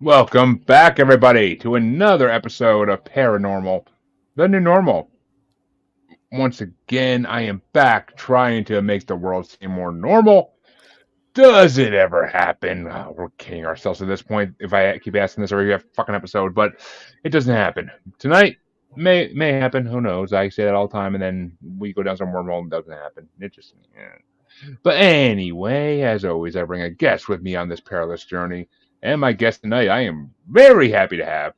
Welcome back, everybody, to another episode of Paranormal, the new normal. Once again, I am back trying to make the world seem more normal. Does it ever happen? We're kidding ourselves at this point if I keep asking this every fucking episode, but it doesn't happen. Tonight, may happen, who knows? I say that all the time, and then we go down some wormhole and it doesn't happen. It just, But anyway, as always, I bring a guest with me on this perilous journey. And my guest tonight, I am very happy to have.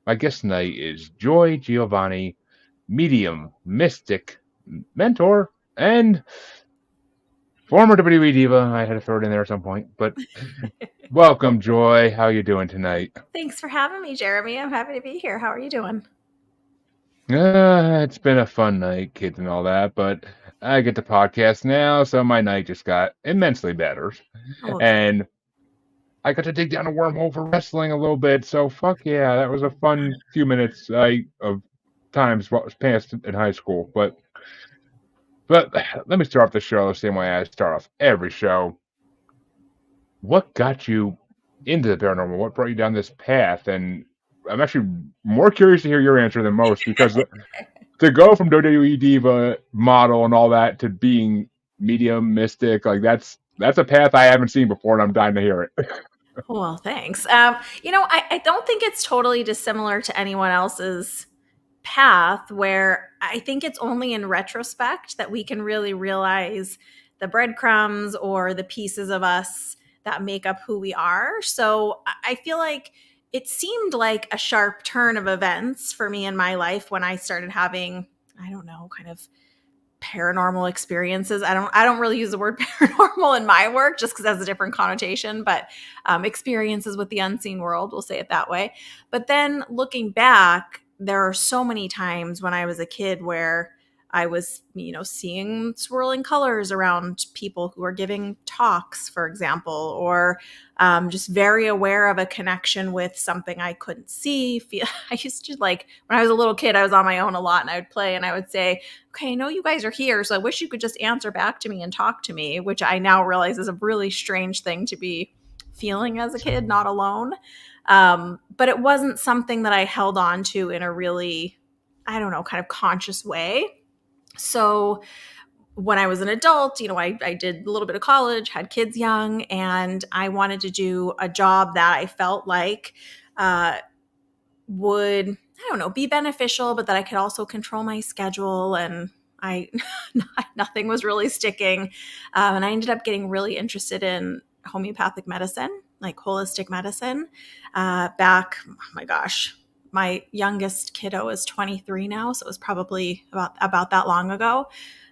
My guest tonight is Joy Giovanni, medium, mystic, mentor, and former WWE diva. I had to throw it in there at some point. But welcome, Joy. How you doing tonight? Thanks for having me, Jeremy. I'm happy to be here. How are you doing? It's been a fun night, kids and all that, but I get to podcast now, so my night just got immensely better. And I got to dig down a wormhole for wrestling a little bit, so fuck yeah, that was a fun few minutes of times what was passed in high school. But let me start off the show the same way I start off every show. What got you into the paranormal? What brought you down this path? And I'm actually more curious to hear your answer than most, because to go from WWE diva model and all that to being medium mystic, like that's a path I haven't seen before, and I'm dying to hear it. Well, thanks. I don't think it's totally dissimilar to anyone else's path, where I think it's only in retrospect that we can really realize the breadcrumbs or the pieces of us that make up who we are. So I feel like it seemed like a sharp turn of events for me in my life when I started having, I don't know, kind of paranormal experiences. I don't really use the word paranormal in my work just because it has a different connotation, but experiences with the unseen world, we'll say it that way. But then looking back, there are so many times when I was a kid where I was, seeing swirling colors around people who are giving talks, for example, or just very aware of a connection with something I couldn't see. I used to, like, when I was a little kid, I was on my own a lot, and I would play and I would say, okay, I know you guys are here, so I wish you could just answer back to me and talk to me, which I now realize is a really strange thing to be feeling as a kid, not alone. But it wasn't something that I held on to in a really, I don't know, kind of conscious way. So when I was an adult, I did a little bit of college, had kids young, and I wanted to do a job that I felt like would, I don't know, be beneficial, but that I could also control my schedule. And nothing was really sticking. And I ended up getting really interested in homeopathic medicine, like holistic medicine, back, oh my gosh, my youngest kiddo is 23 now, so it was probably about that long ago.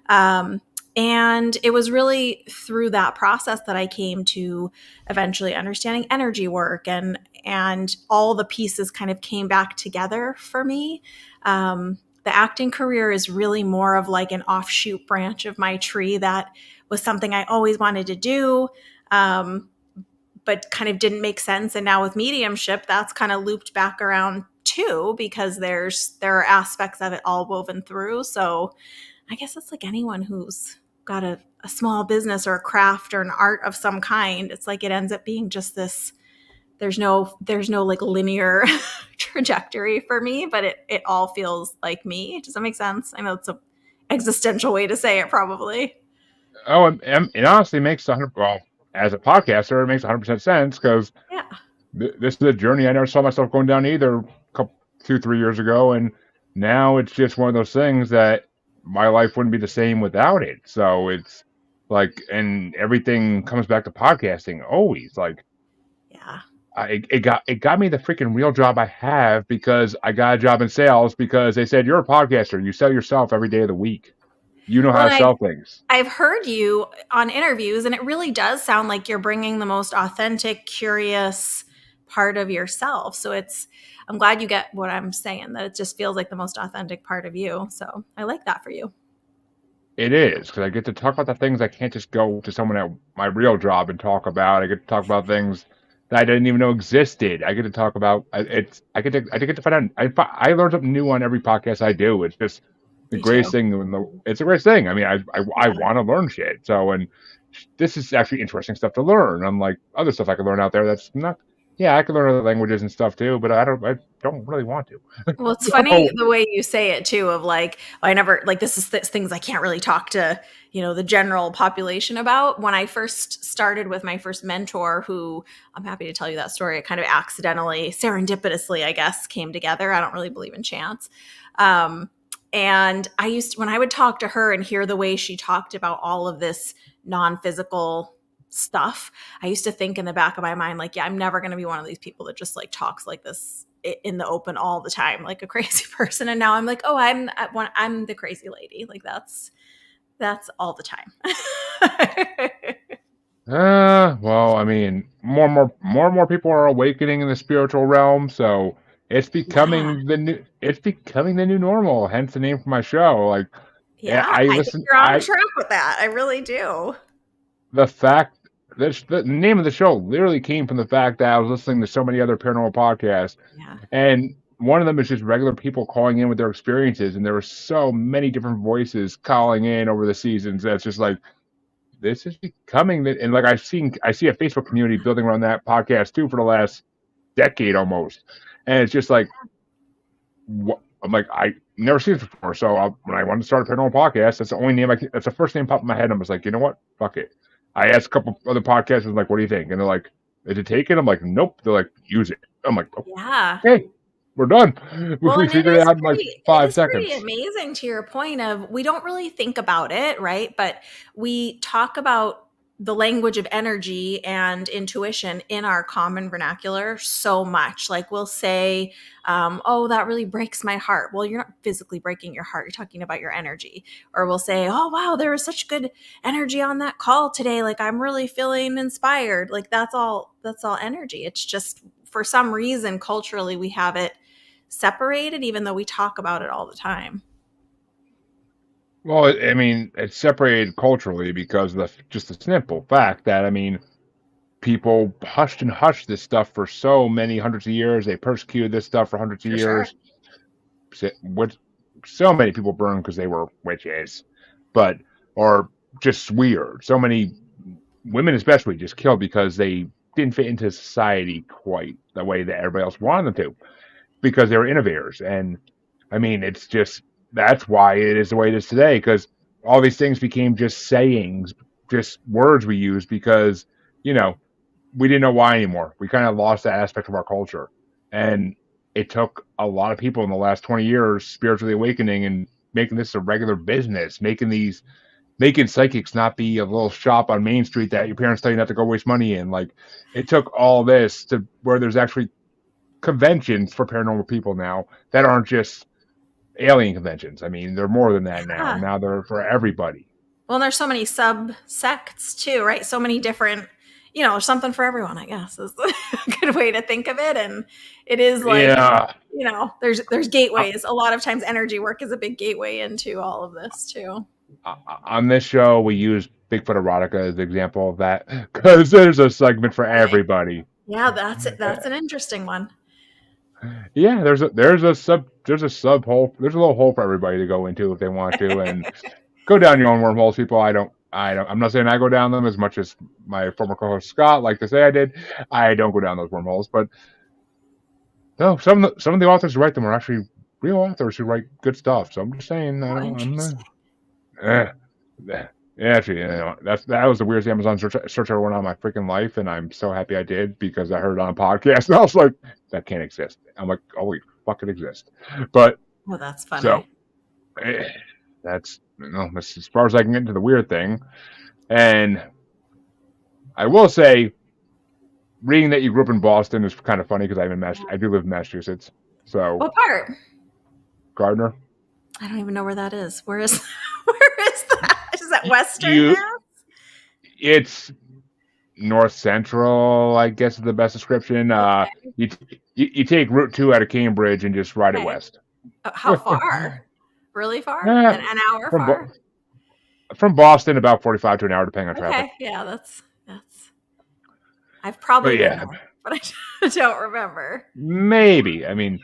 And it was really through that process that I came to eventually understanding energy work, and all the pieces kind of came back together for me. The acting career is really more of like an offshoot branch of my tree that was something I always wanted to do, but kind of didn't make sense. And now with mediumship, that's kind of looped back around too, because there are aspects of it all woven through. So I guess it's like anyone who's got a small business or a craft or an art of some kind. It's like it ends up being just this, there's no like linear trajectory for me, but it all feels like me. Does that make sense? I know it's an existential way to say it, probably. Oh, it honestly makes 100. Well, as a podcaster, it makes 100% sense, because this is a journey I never saw myself going down either. 2-3 years ago, and now it's just one of those things that my life wouldn't be the same without it. So it's like, and everything comes back to podcasting always. Like, yeah, it got me the freaking real job I have, because I got a job in sales, because they said, you're a podcaster, you sell yourself every day of the week, you know how to sell things. I've heard you on interviews, and it really does sound like you're bringing the most authentic, curious part of yourself. So I'm glad you get what I'm saying, that it just feels like the most authentic part of you. So I like that for you. It is, because I get to talk about the things I can't just go to someone at my real job and talk about. I get to talk about things that I didn't even know existed. I get to talk about I get to find out. I learn something new on every podcast I do. It's just the greatest thing. It's a great thing. I mean, I want to learn shit. So, and this is actually interesting stuff to learn, unlike other stuff I can learn out there that's not Yeah, I can learn other languages and stuff too, but I don't really want to. Well, it's funny So the way you say it too, of like, I never, like, this is things I can't really talk to, the general population about. When I first started with my first mentor, who I'm happy to tell you that story, it kind of accidentally, serendipitously, I guess, came together. I don't really believe in chance. Um, and when I would talk to her and hear the way she talked about all of this non physical stuff, I used to think in the back of my mind, like, yeah, I'm never going to be one of these people that just like talks like this in the open all the time, like a crazy person. And now I'm like, oh, I'm the crazy lady. Like that's all the time. well, I mean, more and more people are awakening in the spiritual realm, so Yeah. it's becoming the new normal, hence the name for my show. Like, yeah, Yeah. I think you're on track with that. I really do. the fact the name of the show literally came from the fact that I was listening to so many other paranormal podcasts, Yeah. and one of them is just regular people calling in with their experiences, and there were so many different voices calling in over the seasons. That's just like this is becoming and like I see a Facebook community building around that podcast too for the last decade almost, and it's just like what I'm like I never seen this before. So when I wanted to start a paranormal podcast, that's the only name that's the first name popped in my head. And I was like, you know what, fuck it. I asked a couple other podcasters like, what do you think? And they're like, is it taken? I'm like, nope. They're like, use it. I'm like, Yeah. okay, we're done. Well, We and figured it out in like it five is pretty seconds. amazing to your point of we don't really think about it, right? But we talk about the language of energy and intuition in our common vernacular so much. Like we'll say, oh, that really breaks my heart. Well, you're not physically breaking your heart. You're talking about your energy. Or we'll say, oh, wow, there was such good energy on that call today. Like I'm really feeling inspired. Like that's all energy. It's just for some reason culturally we have it separated, even though we talk about it all the time. Well, I mean, it's separated culturally because of just the simple fact that I mean, people hushed and hushed this stuff for so many hundreds of years. They persecuted this stuff for hundreds of For sure. years. What so many people burned because they were witches, but or just weird. So many women, especially, just killed because they didn't fit into society quite the way that everybody else wanted them to because they were innovators. And I mean, it's just that's why it is the way it is today because all these things became just sayings, just words we use because you know we didn't know why anymore. We kind of lost that aspect of our culture. And it took a lot of people in the last 20 years spiritually awakening and making this a regular business, making psychics not be a little shop on Main Street that your parents tell you not to go waste money in. Like it took all this to where there's actually conventions for paranormal people now that aren't just alien conventions. I mean, they're more than that now. Yeah. Now they're for everybody. Well, there's so many sub sects too, right? So many different, there's something for everyone, I guess, is a good way to think of it. And it is like, Yeah. there's gateways. A lot of times energy work is a big gateway into all of this too. On this show, we use Bigfoot erotica as an example of that because there's a segment for Okay. everybody. Yeah, that's it. That's an interesting one. Yeah, there's a sub hole. There's a little hole for everybody to go into if they want to, and go down your own wormholes, people. I don't. I'm not saying I go down them as much as my former co-host Scott like to say I did. I don't go down those wormholes, but no, some of the authors who write them are actually real authors who write good stuff. So I'm just saying, I Oh, don't. I'm not. interesting. Eh, eh. Yeah, actually, that was the weirdest Amazon search I ever went on in my freaking life, and I'm so happy I did because I heard it on a podcast, and I was like, that can't exist. I'm like, holy fuck, it exists. But Oh, that's so funny. eh, that's as far as I can get into the weird thing. And I will say, reading that you grew up in Boston is kind of funny because I do live in Massachusetts. So What part? Gardner, I don't even know where that is. Where is where is that? Is that Western you Mass? it's north central, I guess is the best description. Okay. You take Route 2 out of Cambridge and just ride it Okay. west. How far? Really far? Eh, An hour from far? from Boston, about 45 to an hour, depending on traffic. Okay. Yeah, that's I've probably But been yeah, there, but I don't remember. maybe. I mean,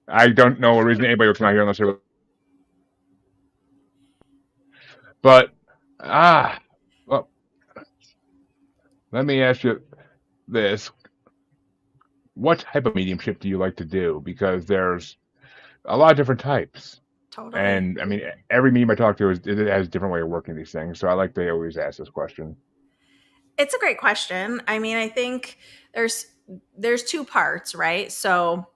I don't know a reason anybody would come out here unless they were. But ah, well, let me ask you this: what type of mediumship do you like to do? Because there's a lot of different types. Totally. And I mean, every medium I talk to it has a different way of working these things. So I like to always ask this question. It's a great question. I mean, I think there's there's two parts, right? So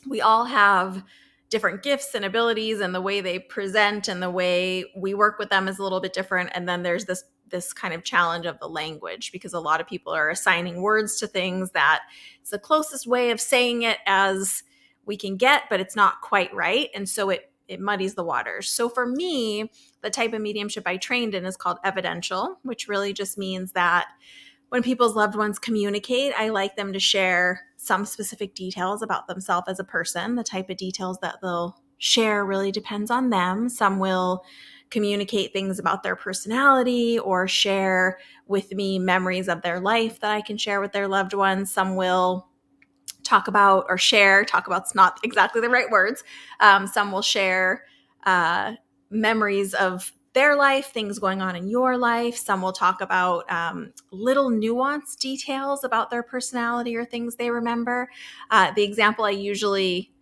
we all have different gifts and abilities, and the way they present and the way we work with them is a little bit different. And then there's this kind of challenge of the language, because a lot of people are assigning words to things that it's the closest way of saying it as we can get, but it's not quite right, and so it muddies the waters. So for me, the type of mediumship I trained in is called evidential, which really just means that when people's loved ones communicate, I like them to share some specific details about themselves as a person. The type of details that they'll share really depends on them. Some will communicate things about their personality or share with me memories of their life that I can share with their loved ones. Some will talk about's not exactly the right words. Some will share memories of their life, things going on in your life. Some will talk about little nuanced details about their personality or things they remember. The example I usually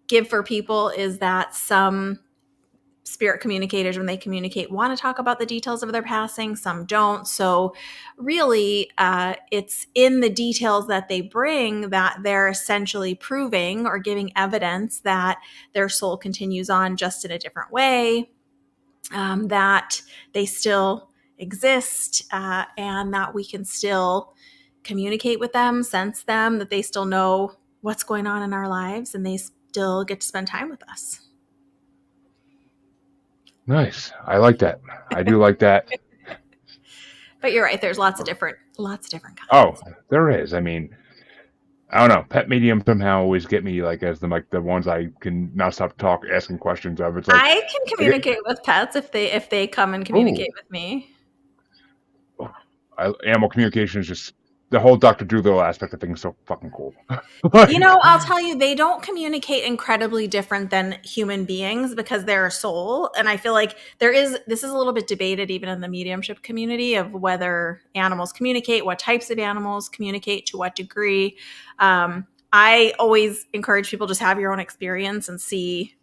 give for people is that some spirit communicators, when they communicate, want to talk about the details of their passing, some don't. So really, it's in the details that they bring that they're essentially proving or giving evidence that their soul continues on, just in a different way, that they still exist, and that we can still communicate with them, sense them, that they still know what's going on in our lives, and they still get to spend time with us. Nice. I like that. I do like that. But you're right. There's lots of different Oh, kinds. there is. I mean, I don't know. Pet medium somehow always get me like as the ones I can not stop asking questions of. It's I can like communicate with pets if they come and oh, communicate with me. animal communication is just the whole Dr. Doolittle aspect of things is so fucking cool. You Like, know, I'll tell you, they don't communicate incredibly different than human beings because they're a soul. And I feel like this is a little bit debated even in the mediumship community of whether animals communicate, what types of animals communicate, to what degree. I always encourage people just have your own experience and see,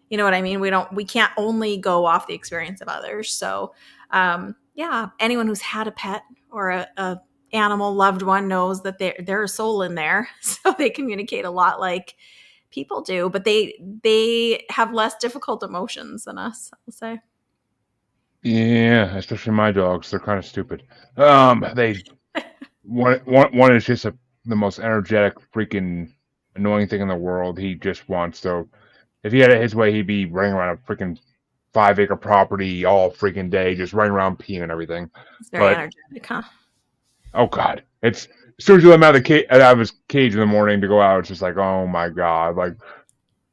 you know what I mean? We can't only go off the experience of others. So, yeah, anyone who's had a pet or a animal loved one knows that they're a soul in there, so they communicate a lot like people do, but they have less difficult emotions than us, I'll say. yeah, especially my dogs. They're kind of stupid. They one is just the most energetic, freaking annoying thing in the world. He just wants to. If he had it his way, he'd be running around a freaking 5 acre property all freaking day, just running around peeing and everything. It's very But energetic, huh? oh god, it's as soon as you let him out of out of his cage in the morning to go out, it's just like oh my god, like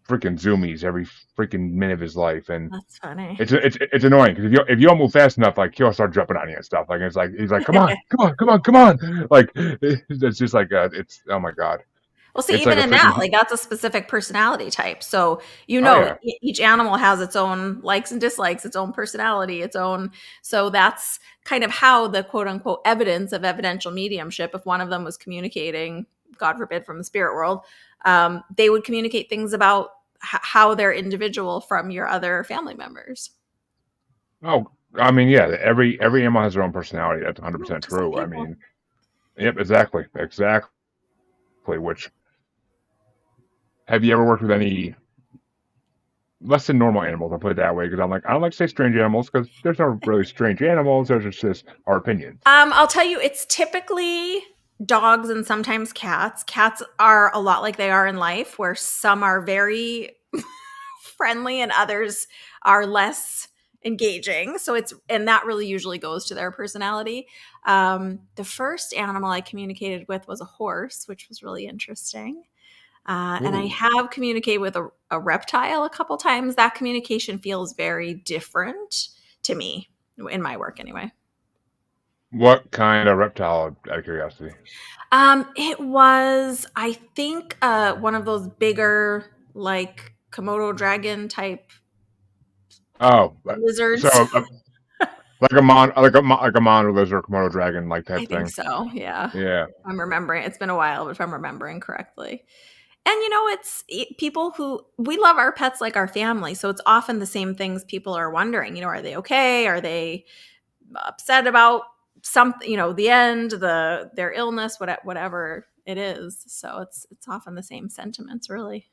freaking zoomies every freaking minute of his life, and That's funny. it's annoying because if you don't move fast enough, like he'll start jumping on you and stuff. Like it's like he's like, come on, come on, come on, come on. Like it's just like it's oh my god, Well, see, it's like even a in that, freaking like that's a specific personality type. So, oh yeah. each animal has its own likes and dislikes, its own personality, its own. So that's kind of how the quote unquote evidence of evidential mediumship, if one of them was communicating, God forbid, from the spirit world, they would communicate things about how they're individual from your other family members. Oh, I mean yeah, every animal has their own personality. That's Yeah, 100% just like true. I people. mean, yep, exactly. Which have you ever worked with any less than normal animals? I'll put it that way because I don't like to say strange animals because there's no really strange animals. There's just our opinions. I'll tell you, it's typically dogs and sometimes cats. Cats are a lot like they are in life, where some are very friendly and others are less engaging. So and that really usually goes to their personality. The first animal I communicated with was a horse, which was really interesting. And I Ooh. have communicated with a reptile a couple times. That communication feels very different to me in my work, anyway. What kind of reptile, out of curiosity? It was, I think, one of those bigger, like Komodo dragon type Oh, so lizards. like a mon lizard Komodo dragon like I type think thing. so. Yeah. Yeah, I'm remembering. It's been a while, but if I'm remembering correctly. And people who we love our pets like our family. So it's often the same things people are wondering, are they okay? Are they upset about something, the end, their illness, whatever it is. So it's often the same sentiments, really.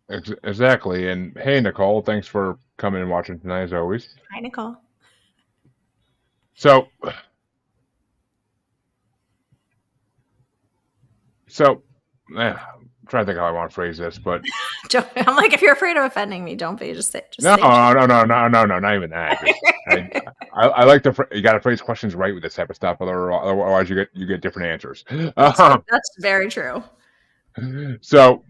exactly. And hey, Nicole, thanks for coming and watching tonight as always. Hi, Nicole. So, so, I'm trying to think how I want to phrase this, but I'm like, if you're afraid of offending me, don't be. Just no, say. no, not even that. Just I like you got to phrase questions right with this type of stuff, otherwise you get different answers. That's very true. So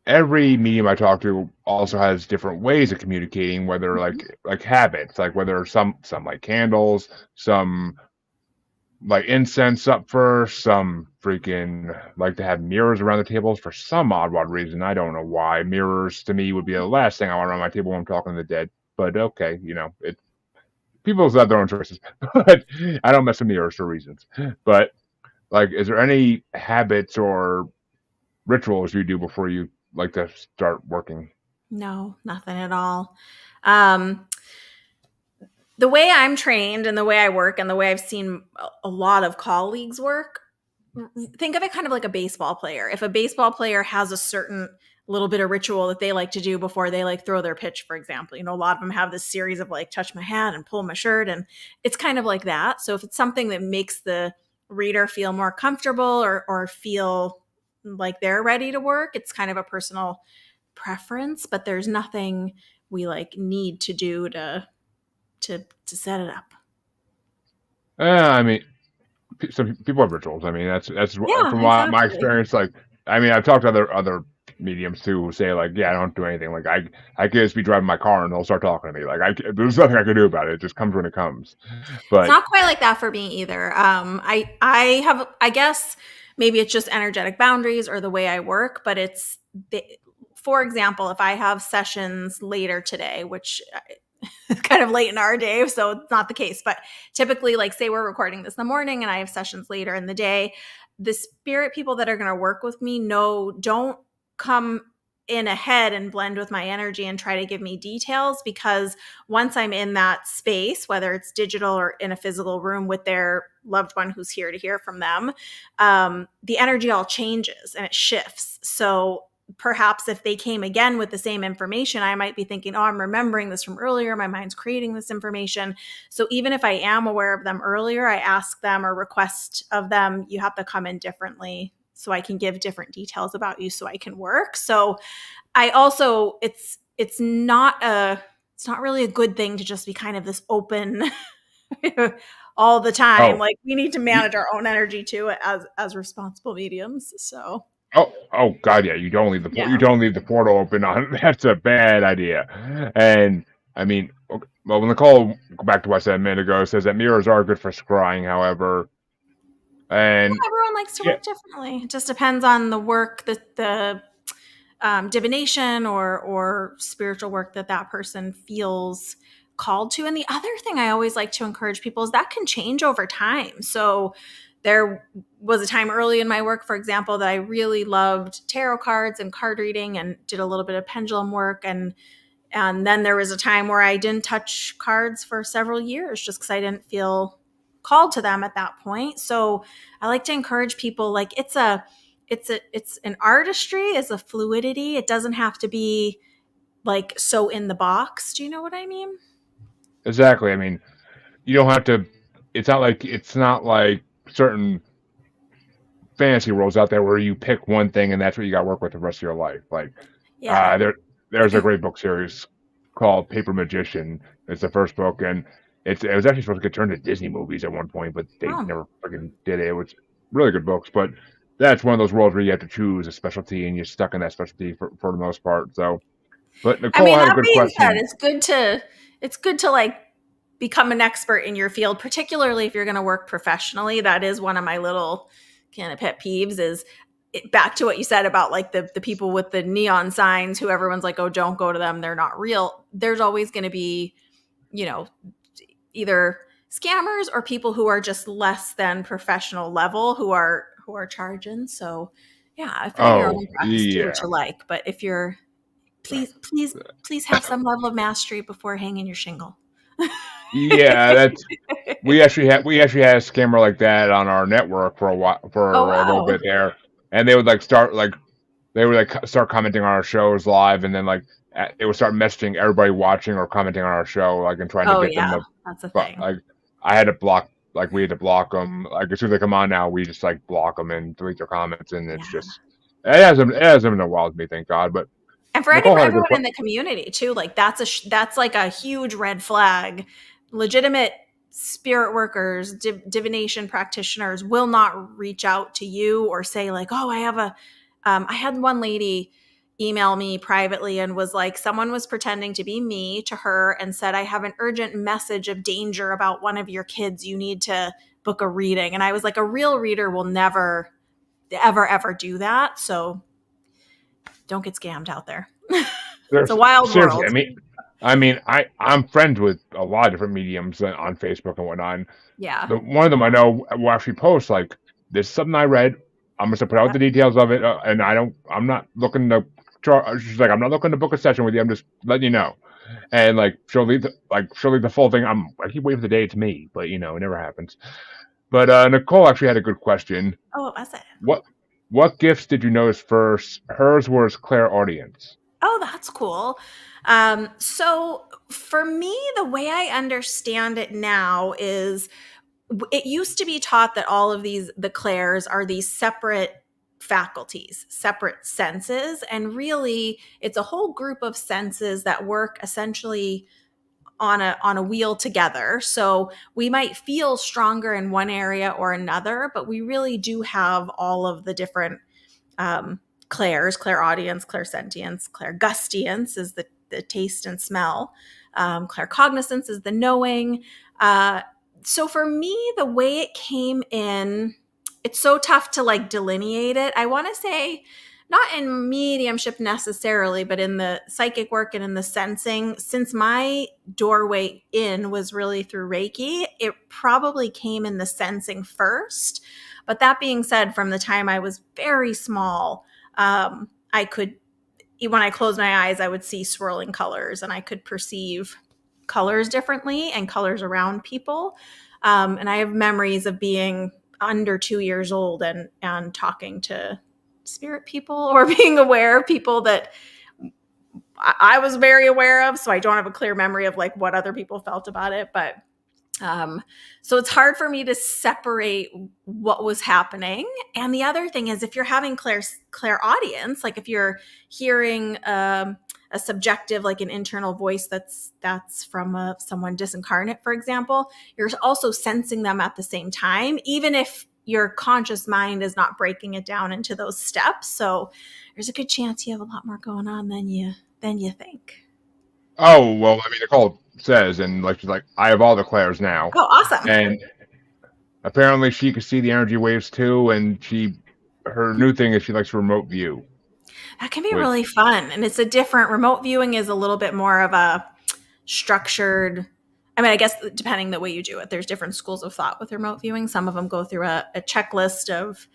every medium I talk to also has different ways of communicating, whether Mhm. like habits, like whether some like candles, some like incense up first, some freaking like to have mirrors around the tables for some odd reason. I don't know why. Mirrors to me would be the last thing I want around my table when I'm talking to the dead. But okay, it people's have their own choices. But I don't mess with mirrors for reasons. But like, is there any habits or rituals you do before you like to start working? No, nothing at all. Um, the way I'm trained and the way I work and the way I've seen a lot of colleagues work, think of it kind of like a baseball player. If a baseball player has a certain little bit of ritual that they like to do before they like throw their pitch, for example, a lot of them have this series of like touch my hat and pull my shirt, and it's kind of like that. So if it's something that makes the reader feel more comfortable or feel like they're ready to work, it's kind of a personal preference, but there's nothing we like need to do to set it up. I mean, some people have rituals. I mean, that's Yeah, from my exactly. experience. Like, I mean, I've talked to other mediums too who say like, yeah, I don't do anything. Like, I could just be driving my car and they'll start talking to me. Like, there's nothing I can do about it. It just comes when it comes. It's But not quite like that for me either. I have, I guess maybe it's just energetic boundaries or the way I work, but the, for example, if I have sessions later today, which is kind of late in our day, so it's not the case, but typically, like, say we're recording this in the morning and I have sessions later in the day, the spirit people that are going to work with me don't come in ahead and blend with my energy and try to give me details, because once I'm in that space, whether it's digital or in a physical room with their loved one who's here to hear from them, the energy all changes and it shifts. So perhaps if they came again with the same information, I might be thinking, oh, I'm remembering this from earlier. My mind's creating this information. So even if I am aware of them earlier, I ask them or request of them, you have to come in differently so I can give different details about you so I can work. So I also, it's not really a good thing to just be kind of this open all the time. oh, Like, we need to you, manage our own energy too as responsible mediums. So oh God, yeah, you don't leave you yeah. don't leave the portal open. On That's a bad idea. And I mean, well, when Nicole, go back to what I said a minute ago, says that mirrors are good for scrying. However, and Everyone likes to yeah, work differently. It just depends on the work, the divination or spiritual work that person feels called to. And the other thing I always like to encourage people is that can change over time. So there was a time early in my work, for example, that I really loved tarot cards and card reading and did a little bit of pendulum work, and then there was a time where I didn't touch cards for several years just because I didn't feel called to them at that point. So I like to encourage people, like, it's an artistry, it's a fluidity. It doesn't have to be like so in the box. Do you know what I mean? exactly. I mean, you don't have to. It's not like certain fantasy worlds out there where you pick one thing and that's what you got to work with the rest of your life. Like, Yeah. there's a great book series called Paper Magician. It's the first book, and it was actually supposed to get turned into Disney movies at one point, but they Oh. never freaking did it. It was really good books, but that's one of those worlds where you have to choose a specialty, and you're stuck in that specialty for the most part. So, but I Nicole mean, had a that good being said, question. it's good to like become an expert in your field, particularly if you're going to work professionally. That is one of my little kind of pet peeves is back to what you said about like the people with the neon signs who everyone's like, oh, don't go to them, they're not real. There's always going to be, you know, either scammers or people who are just less than professional level who are charging. So yeah, find your Oh own practice, do what yeah, you like. But if you're please have some level of mastery before hanging your shingle. yeah. That's we actually had a scammer like that on our network for a while, Oh for a little wow. bit there, and they would like start like they would like start commenting on our shows live, and then like they would start messaging everybody watching or commenting on our show, like and trying to Oh get them yeah, to. that's a But thing. like I had to block, like we had to block them. Like as soon as they come on now, we just like block them and delete their comments, and it's Yeah. just it hasn't been a while with me, thank God. But And for Nicole had a good everyone in the community too, like that's like a huge red flag. Legitimate spirit workers, divination practitioners will not reach out to you or say like, "Oh, I have a." I had one lady email me privately and was like, someone was pretending to be me to her and said, "I have an urgent message of danger about one of your kids. You need to book a reading." And I was like, a real reader will never, ever do that. So don't get scammed out there. It's a there's wild seriously. world. I'm friends with a lot of different mediums on Facebook and whatnot. And Yeah. one of them I know will actually post like, "This is something I read. I'm gonna put out the details of it, and I'm not looking to." She's like, "I'm not looking to book a session with you. I'm just letting you know." And like she'll leave the full thing. I keep waiting for the day it's me, but it never happens. But Nicole actually had a good question. Oh, what was it? What what gifts did you notice first? Hers was clairaudience. Oh, that's cool. So for me, the way I understand it now is it used to be taught that all of the clairs are these separate faculties, separate senses, and really it's a whole group of senses that work essentially on a wheel together. So we might feel stronger in one area or another, but we really do have all of the different clairs, clairaudience, clairsentience, clairgustience is the taste and smell. Claircognizance is the knowing. So for me, the way it came in, it's so tough to like delineate it. I want to say not in mediumship necessarily, but in the psychic work and in the sensing, since my doorway in was really through Reiki, it probably came in the sensing first. But that being said, from the time I was very small, I could, when I closed my eyes, I would see swirling colors and I could perceive colors differently and colors around people. And I have memories of being under 2 years old and talking to spirit people or being aware of people that I was very aware of. So I don't have a clear memory of like what other people felt about it, but so it's hard for me to separate what was happening. And the other thing is, if you're having clairaudience, like if you're hearing a subjective, like an internal voice that's from someone disincarnate, for example, you're also sensing them at the same time, even if your conscious mind is not breaking it down into those steps. So there's a good chance you have a lot more going on than you think. Oh well, Nicole says, and like she's like, I have all the clairs now, Oh, awesome. and apparently she can see the energy waves too, and her new thing is she likes remote view, That can be which really fun. And it's a different remote viewing is a little bit more of a structured. I mean, I guess depending the way you do it, there's different schools of thought with remote viewing. Some of them go through a checklist of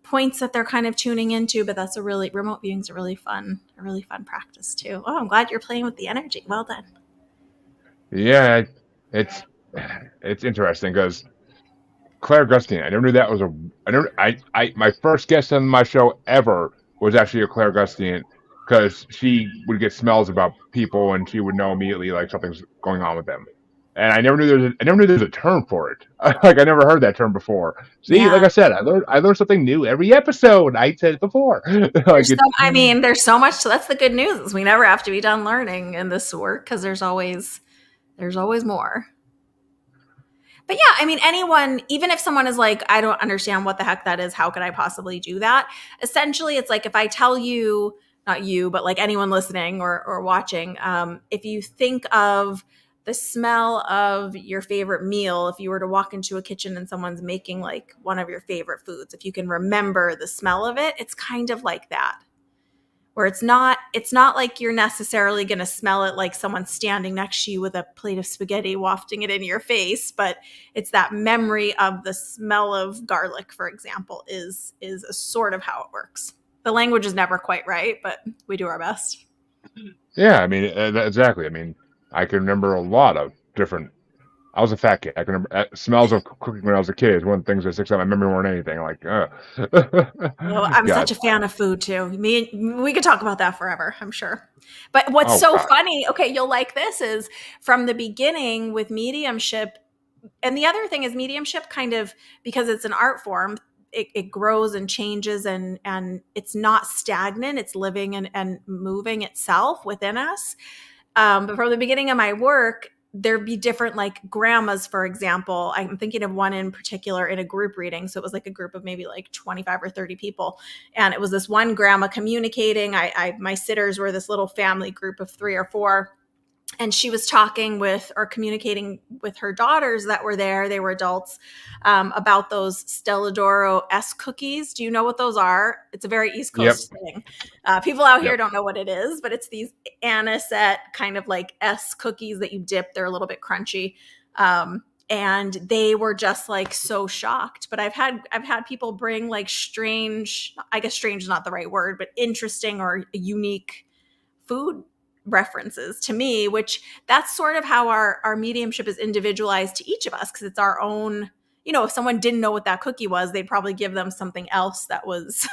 points that they're kind of tuning into, but that's remote viewing is a really fun practice too. Oh, I'm glad you're playing with the energy. Well done. yeah, it's it's interesting because Claire Gustine, I never knew that was a. I never. I my first guest on my show ever was actually a Claire Gustine because she would get smells about people and she would know immediately like something's going on with them. And I never knew there was a term for it. Like I never heard that term before. See, like Yeah. I said, I learned something new every episode. I said it before. Like it's There's so much. So that's the good news is we never have to be done learning in this work because there's always more. But yeah, I mean, anyone, even if someone is like, I don't understand what the heck that is, how could I possibly do that? Essentially, it's like if I tell you, not you, but like anyone listening or watching, if you think of the smell of your favorite meal, if you were to walk into a kitchen and someone's making like one of your favorite foods, if you can remember the smell of it, it's kind of like that. Where it's not like you're necessarily going to smell it like someone standing next to you with a plate of spaghetti wafting it in your face, but it's that memory of the smell of garlic, for example, is a sort of how it works. The language is never quite right, but we do our best. Yeah, I mean, exactly. I mean, I can remember a lot of different. I was a fat kid. I can remember smells of cooking when I was a kid. Is one of the things that sticks out in my memory more than anything. Like, Oh, I'm God. such a fan of food too. We could talk about that forever, I'm sure. But what's Oh so God. funny, okay, you'll like this, is from the beginning with mediumship. And the other thing is mediumship kind of, because it's an art form, it grows and changes, and it's not stagnant. It's living and moving itself within us. But from the beginning of my work, there'd be different, like grandmas, for example. I'm thinking of one in particular in a group reading. So it was like a group of maybe like 25 or 30 people. And it was this one grandma communicating. My sitters were this little family group of 3 or 4, and she was talking with or communicating with her daughters that were there. They were adults, about those Stelladoro S cookies. Do you know what those are? It's a very East Yep. Coast thing. People out here Yep. don't know what it is, but it's these anisette kind of like S cookies that you dip. They're a little bit crunchy. And they were just like so shocked. But I've had people bring like strange, I guess strange is not the right word, but interesting or unique food references to me, which that's sort of how our mediumship is individualized to each of us, because it's our own. If someone didn't know what that cookie was, they'd probably give them something else that was,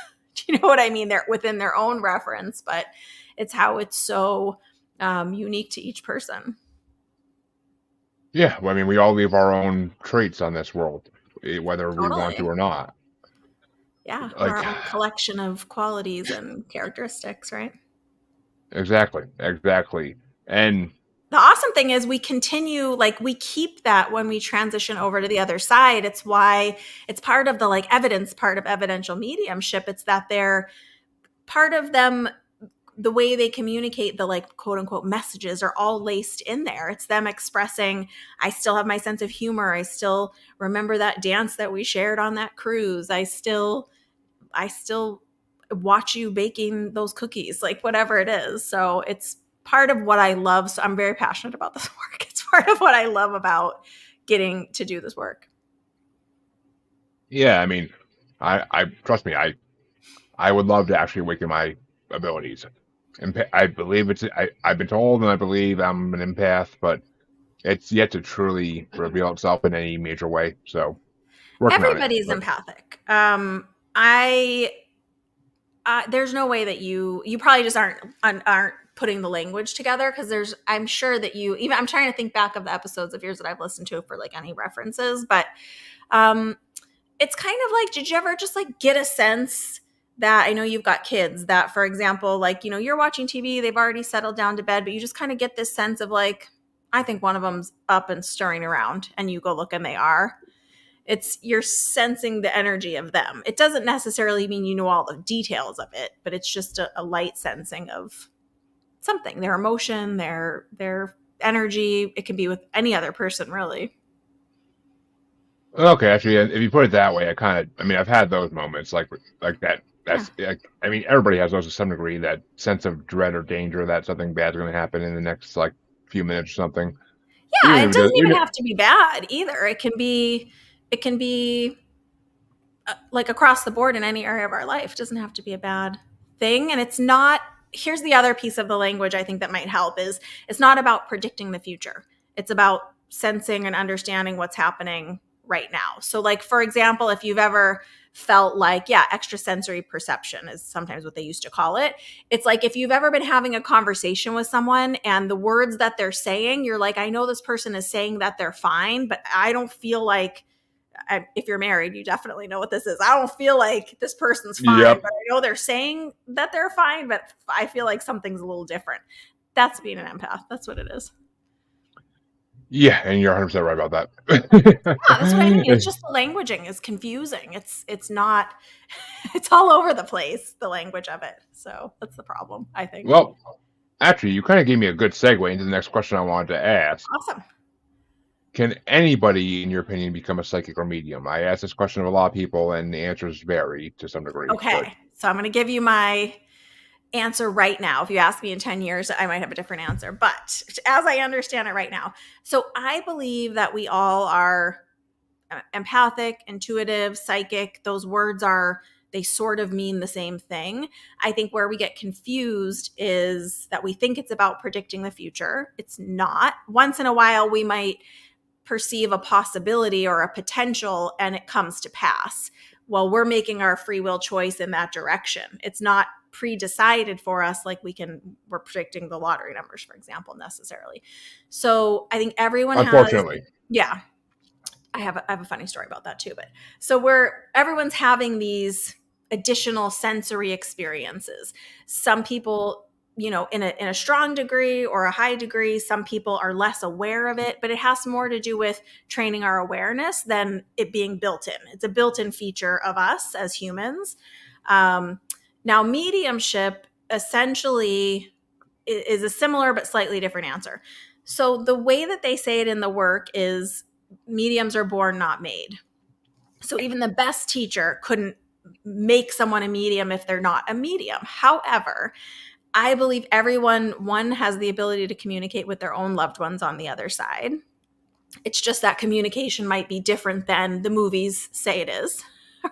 you know what I mean? They're within their own reference, but it's how it's so unique to each person. Yeah. Well, I mean, we all leave our own traits on this world, whether we want to Totally. or not. Yeah. Like, Our own collection of qualities and characteristics, right? exactly. Exactly. And The awesome thing is we continue, like we keep that when we transition over to the other side. It's why it's part of the like evidence part of evidential mediumship. It's that they're part of them, the way they communicate, the like quote unquote messages are all laced in there. It's them expressing, I still have my sense of humor. I still remember that dance that we shared on that cruise. I still watch you baking those cookies, like whatever it is. So it's part of what I love. So I'm very passionate about this work. It's part of what I love about getting to do this work. yeah, I mean, I trust me. I would love to actually awaken my abilities. I believe I've been told and I believe I'm an empath, but it's yet to truly reveal itself in any major way. So working on it. Everybody's But empathic. I there's no way that you probably just aren't putting the language together, because I'm sure that you, even I'm trying to think back of the episodes of yours that I've listened to for like any references, but um it's kind of like, did you ever just like get a sense that, I know you've got kids that, for example, like, you're watching TV, they've already settled down to bed, but you just kind of get this sense of like, I think one of them's up and stirring around, and you go look and they are. It's, you're sensing the energy of them. It doesn't necessarily mean you know all the details of it, but it's just a light sensing of something, their emotion, their energy. It can be with any other person, really. okay, actually, if you put it that way, I mean, I've had those moments like that. Yeah. That's like, I mean, everybody has those to some degree. That sense of dread or danger that something bad's going to happen in the next like few minutes or something. Yeah, Even if it it does, doesn't even have to be bad either. It can be like across the board in any area of our life. It doesn't have to be a bad thing. And it's not, here's the other piece of the language I think that might help, is it's not about predicting the future. It's about sensing and understanding what's happening right now. So like, for example, if you've ever felt like, yeah, extrasensory perception is sometimes what they used to call it. It's like if you've ever been having a conversation with someone and the words that they're saying, you're like, I know this person is saying that they're fine, but I don't feel like, if you're married, you definitely know what this is. I don't feel like this person's fine, yep, but I know they're saying that they're fine, but I feel like something's a little different. That's being an empath. That's what it is. yeah, and you're 100% right about Yeah, that's what I mean. It's that. just the languaging is confusing. It's not, it's all over the place, the language of it. So that's the problem, I think. Well, Actually, you kind of gave me a good segue into the next question I wanted to ask. Awesome. Can anybody, in your opinion, become a psychic or medium? I asked this question of a lot of people, and the answers vary to some degree. But Okay. So I'm going to give you my answer right now. If you ask me in 10 years, I might have a different answer. But as I understand it right now, so I believe that we all are empathic, intuitive, psychic. Those words are, they sort of mean the same thing. I think where we get confused is that we think it's about predicting the future. It's not. Once in a while, we might perceive a possibility or a potential and it comes to pass. Well, we're making our free will choice in that direction. It's not pre-decided for us like we're predicting the lottery numbers, for example, necessarily. So I think everyone has, unfortunately, yeah, I have a funny story about that too. But so everyone's having these additional sensory experiences. Some people, in a strong degree or a high degree, some people are less aware of it, but it has more to do with training our awareness than it being built in. It's a built-in feature of us as humans. Now, mediumship essentially is a similar but slightly different answer. So the way that they say it in the work is mediums are born, not made. So even the best teacher couldn't make someone a medium if they're not a medium. However, I believe one has the ability to communicate with their own loved ones on the other side. It's just that communication might be different than the movies say it is,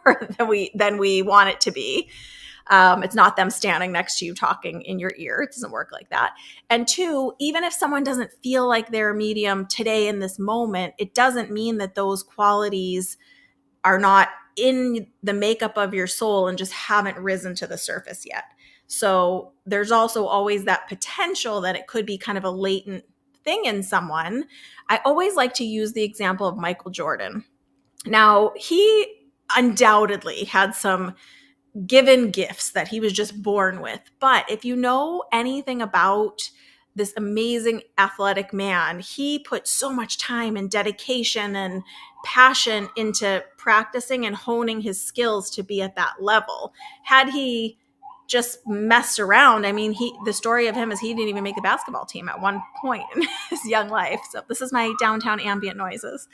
or than we want it to be. It's not them standing next to you talking in your ear. It doesn't work like that. And two, even if someone doesn't feel like they're a medium today in this moment, it doesn't mean that those qualities are not in the makeup of your soul and just haven't risen to the surface yet. So there's also always that potential that it could be kind of a latent thing in someone. I always like to use the example of Michael Jordan. Now, he undoubtedly had some given gifts that he was just born with. But if you know anything about this amazing athletic man, he put so much time and dedication and passion into practicing and honing his skills to be at that level. Had he just messed around, I mean, the story of him is he didn't even make the basketball team at one point in his young life. So this is my downtown ambient noises.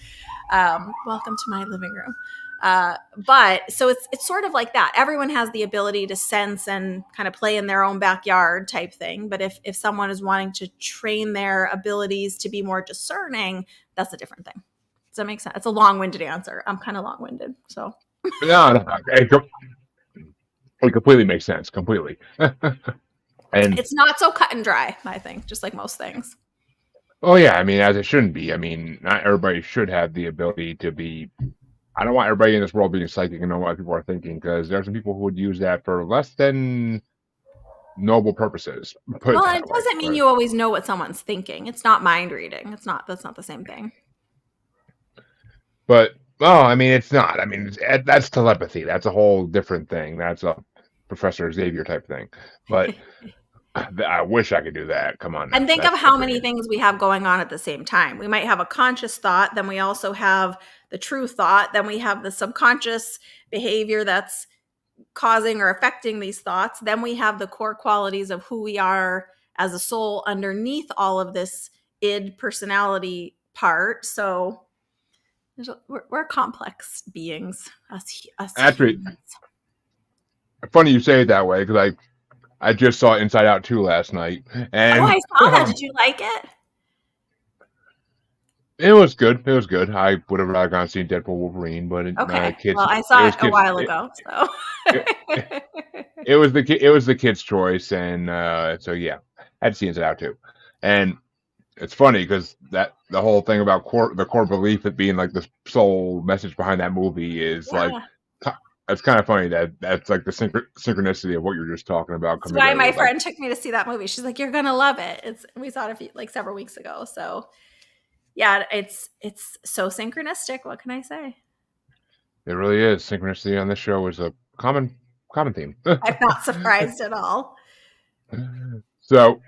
Welcome to my living room. But so it's sort of like that. Everyone has the ability to sense and kind of play in their own backyard type thing. But if someone is wanting to train their abilities to be more discerning, that's a different thing. Does that make sense? It's a long-winded answer. I'm kind of long-winded. So no, it completely makes sense. Completely. And it's not so cut and dry, I think, just like most things. oh yeah, I mean, as it shouldn't be. I mean, not everybody should have the ability to be. I don't want everybody in this world being psychic and know what people are thinking, because there's some people who would use that for less than noble purposes. Put it Well, that it way. doesn't mean But, you always know what someone's thinking. It's not mind reading. That's not the same thing. well, I mean, it's not. I mean, that's telepathy. That's a whole different thing. That's a Professor Xavier type thing. But I wish I could do that. Come on now. And think of That's how many freaking. things we have going on at the same time. We might have a conscious thought, then we also have the true thought, then we have the subconscious behavior that's causing or affecting these thoughts. Then we have the core qualities of who we are as a soul underneath all of this id personality part. So we're complex beings, us Actually, humans. funny you say it that way, because I just saw Inside Out 2 last night, Oh, and I saw that. Did you like it? it was good. It was good. I would have rather gone see Deadpool Wolverine, but Okay. kids, Well, I it saw was it a kids. while ago, so. It, it was the kid's choice, and so yeah, I had to see Inside Out 2, and it's funny because that the whole thing about the core belief it being like the sole message behind that movie is like Yeah. it's kind of funny that's like the synchronicity of what you're just talking about That's come why together. my Like friend took me to see that movie. She's like, "You're gonna love it." We saw it several weeks ago. So yeah, it's so synchronistic. What can I say? it really is. Synchronicity on this show is a common theme. I'm not surprised at all. So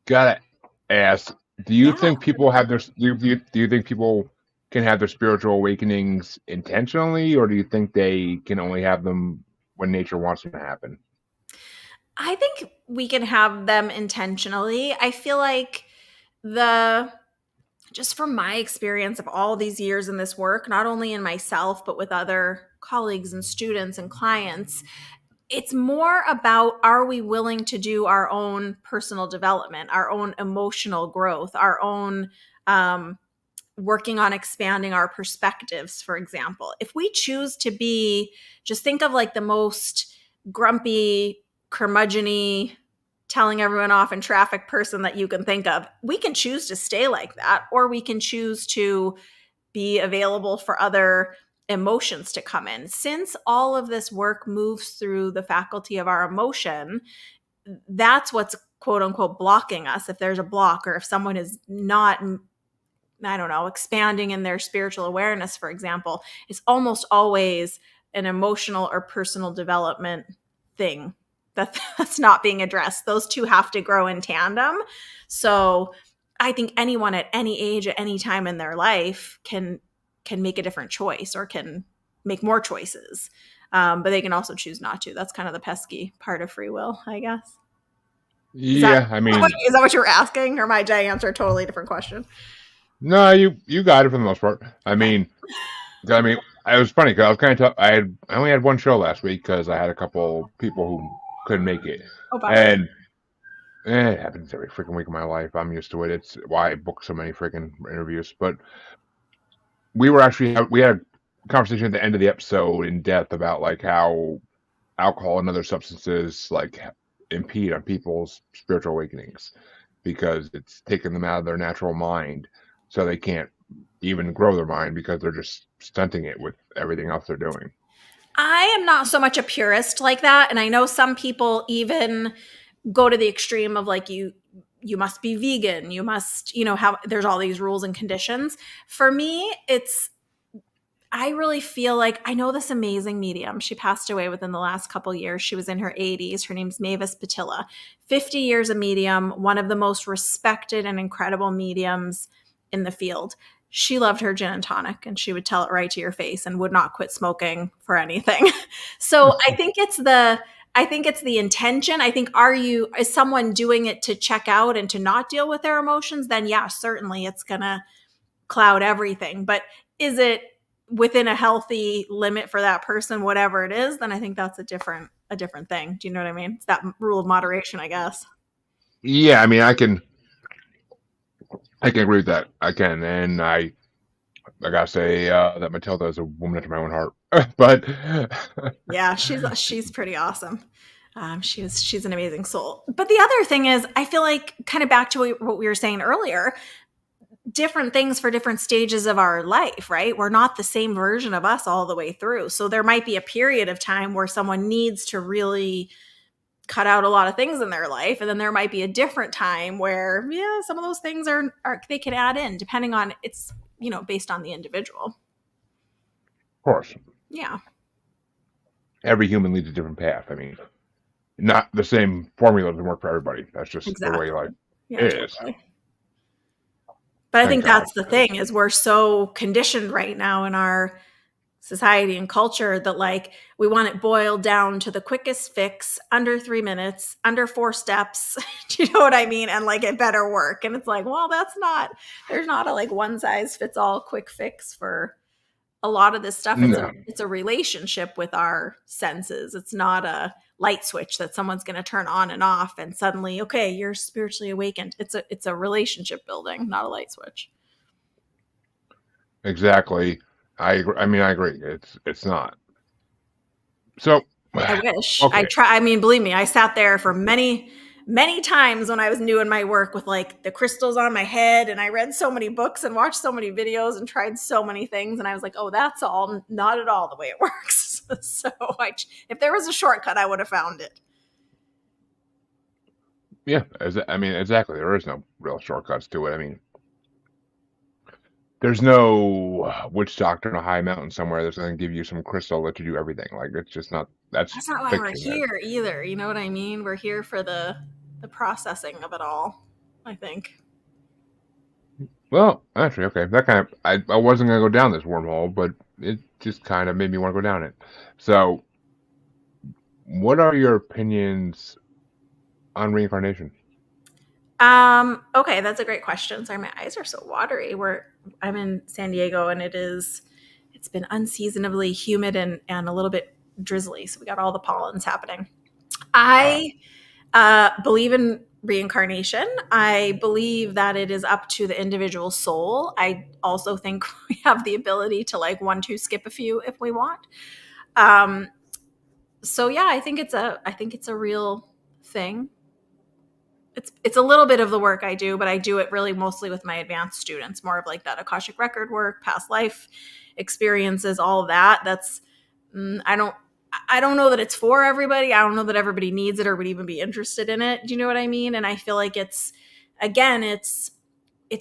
gotta ask, do you Yeah. think people have their do you think people can have their spiritual awakenings intentionally, or do you think they can only have them when nature wants them to happen? I think we can have them intentionally. I feel like the just from my experience of all these years in this work, not only in myself, but with other colleagues and students and clients, it's more about, are we willing to do our own personal development, our own emotional growth, our own working on expanding our perspectives, for example. If we choose to be, just think of like the most grumpy, curmudgeony, telling everyone off in traffic person that you can think of, we can choose to stay like that, or we can choose to be available for other emotions to come in. Since all of this work moves through the faculty of our emotion, that's what's quote unquote blocking us. If there's a block, or if someone is not, I don't know, expanding in their spiritual awareness, for example, it's almost always an emotional or personal development thing that's not being addressed. Those two have to grow in tandem. So I think anyone at any age, at any time in their life can make a different choice, or can make more choices. But they can also choose not to. That's kind of the pesky part of free will, I guess. Is that Yeah, I mean, is that what you were asking, or did I answer a totally different question? no, you got it for the most part. Okay. I mean, it was funny because I was kind of tough. I only had one show last week because I had a couple people who couldn't make it, Oh, bummer. and it happens every freaking week of my life. I'm used to it. It's why I book so many freaking interviews. But we had a conversation at the end of the episode in depth about like how alcohol and other substances like impede on people's spiritual awakenings because it's taking them out of their natural mind, so they can't even grow their mind because they're just stunting it with everything else they're doing. I am not so much a purist like that, and I know some people even go to the extreme of like, you must be vegan, you must, have, there's all these rules and conditions. For me, it's, I really feel like, I know this amazing medium. She passed away within the last couple years. She was in her 80s. Her name's Mavis Patilla. 50 years a medium, one of the most respected and incredible mediums in the field. She loved her gin and tonic, and she would tell it right to your face and would not quit smoking for anything. So I think it's the intention. I think, is someone doing it to check out and to not deal with their emotions? Then yeah, certainly it's gonna cloud everything. But is it within a healthy limit for that person, whatever it is? Then I think that's a different thing. Do you know what I mean? It's that rule of moderation, I guess. Yeah, I mean, I can agree with that. I can, and I gotta say that Matilda is a woman after my own heart. But Yeah, she's pretty awesome. She's an amazing soul. But the other thing is, I feel like, kind of back to what we were saying earlier, different things for different stages of our life, right? We're not the same version of us all the way through. So there might be a period of time where someone needs to really cut out a lot of things in their life, and then there might be a different time where, yeah, some of those things are they can add in, depending on, it's, based on the individual. of course, Yeah, every human leads a different path. I mean, not the same formula doesn't work for everybody. That's just the way exactly. life Yeah, is. totally. But I Thank think God. that's the thing, is we're so conditioned right now in our society and culture that, like, we want it boiled down to the quickest fix, under 3 minutes, under 4 steps. Do you know what I mean? And like, it better work. And it's like, well, there's not a like one size fits all quick fix for a lot of this stuff. No, It's a relationship with our senses. It's not a light switch that someone's going to turn on and off and suddenly, okay, you're spiritually awakened. It's a relationship building, not a light switch. exactly. I mean, I agree. It's not. So, I wish. I okay. try. I mean, believe me, I sat there for many, many times when I was new in my work with like the crystals on my head, and I read so many books and watched so many videos and tried so many things, and I was like, oh, that's all not at all the way it works. So, if there was a shortcut, I would have found it. Yeah, I mean, exactly. There is no real shortcuts to it. I mean, there's no witch doctor on a high mountain somewhere that's going to give you some crystal that you do everything. Like, it's just not. That's That's not why we're fiction. here either. You know what I mean? We're here for the processing of it all, I think. Well, actually, okay. That kind of. I wasn't going to go down this wormhole, but it just kind of made me want to go down it. So, what are your opinions on reincarnation? Okay, that's a great question. Sorry, my eyes are so watery. I'm in San Diego and it's been unseasonably humid and a little bit drizzly. So we got all the pollens happening. Uh, I believe in reincarnation. I believe that it is up to the individual soul. I also think we have the ability to like one, two, skip a few if we want. Um, so yeah, I think it's a real thing. It's a little bit of the work I do, but I do it really mostly with my advanced students, more of like that Akashic record work, past life experiences, all of that. That's I don't know that it's for everybody. I don't know that everybody needs it or would even be interested in it. Do you know what I mean? And I feel like again, it's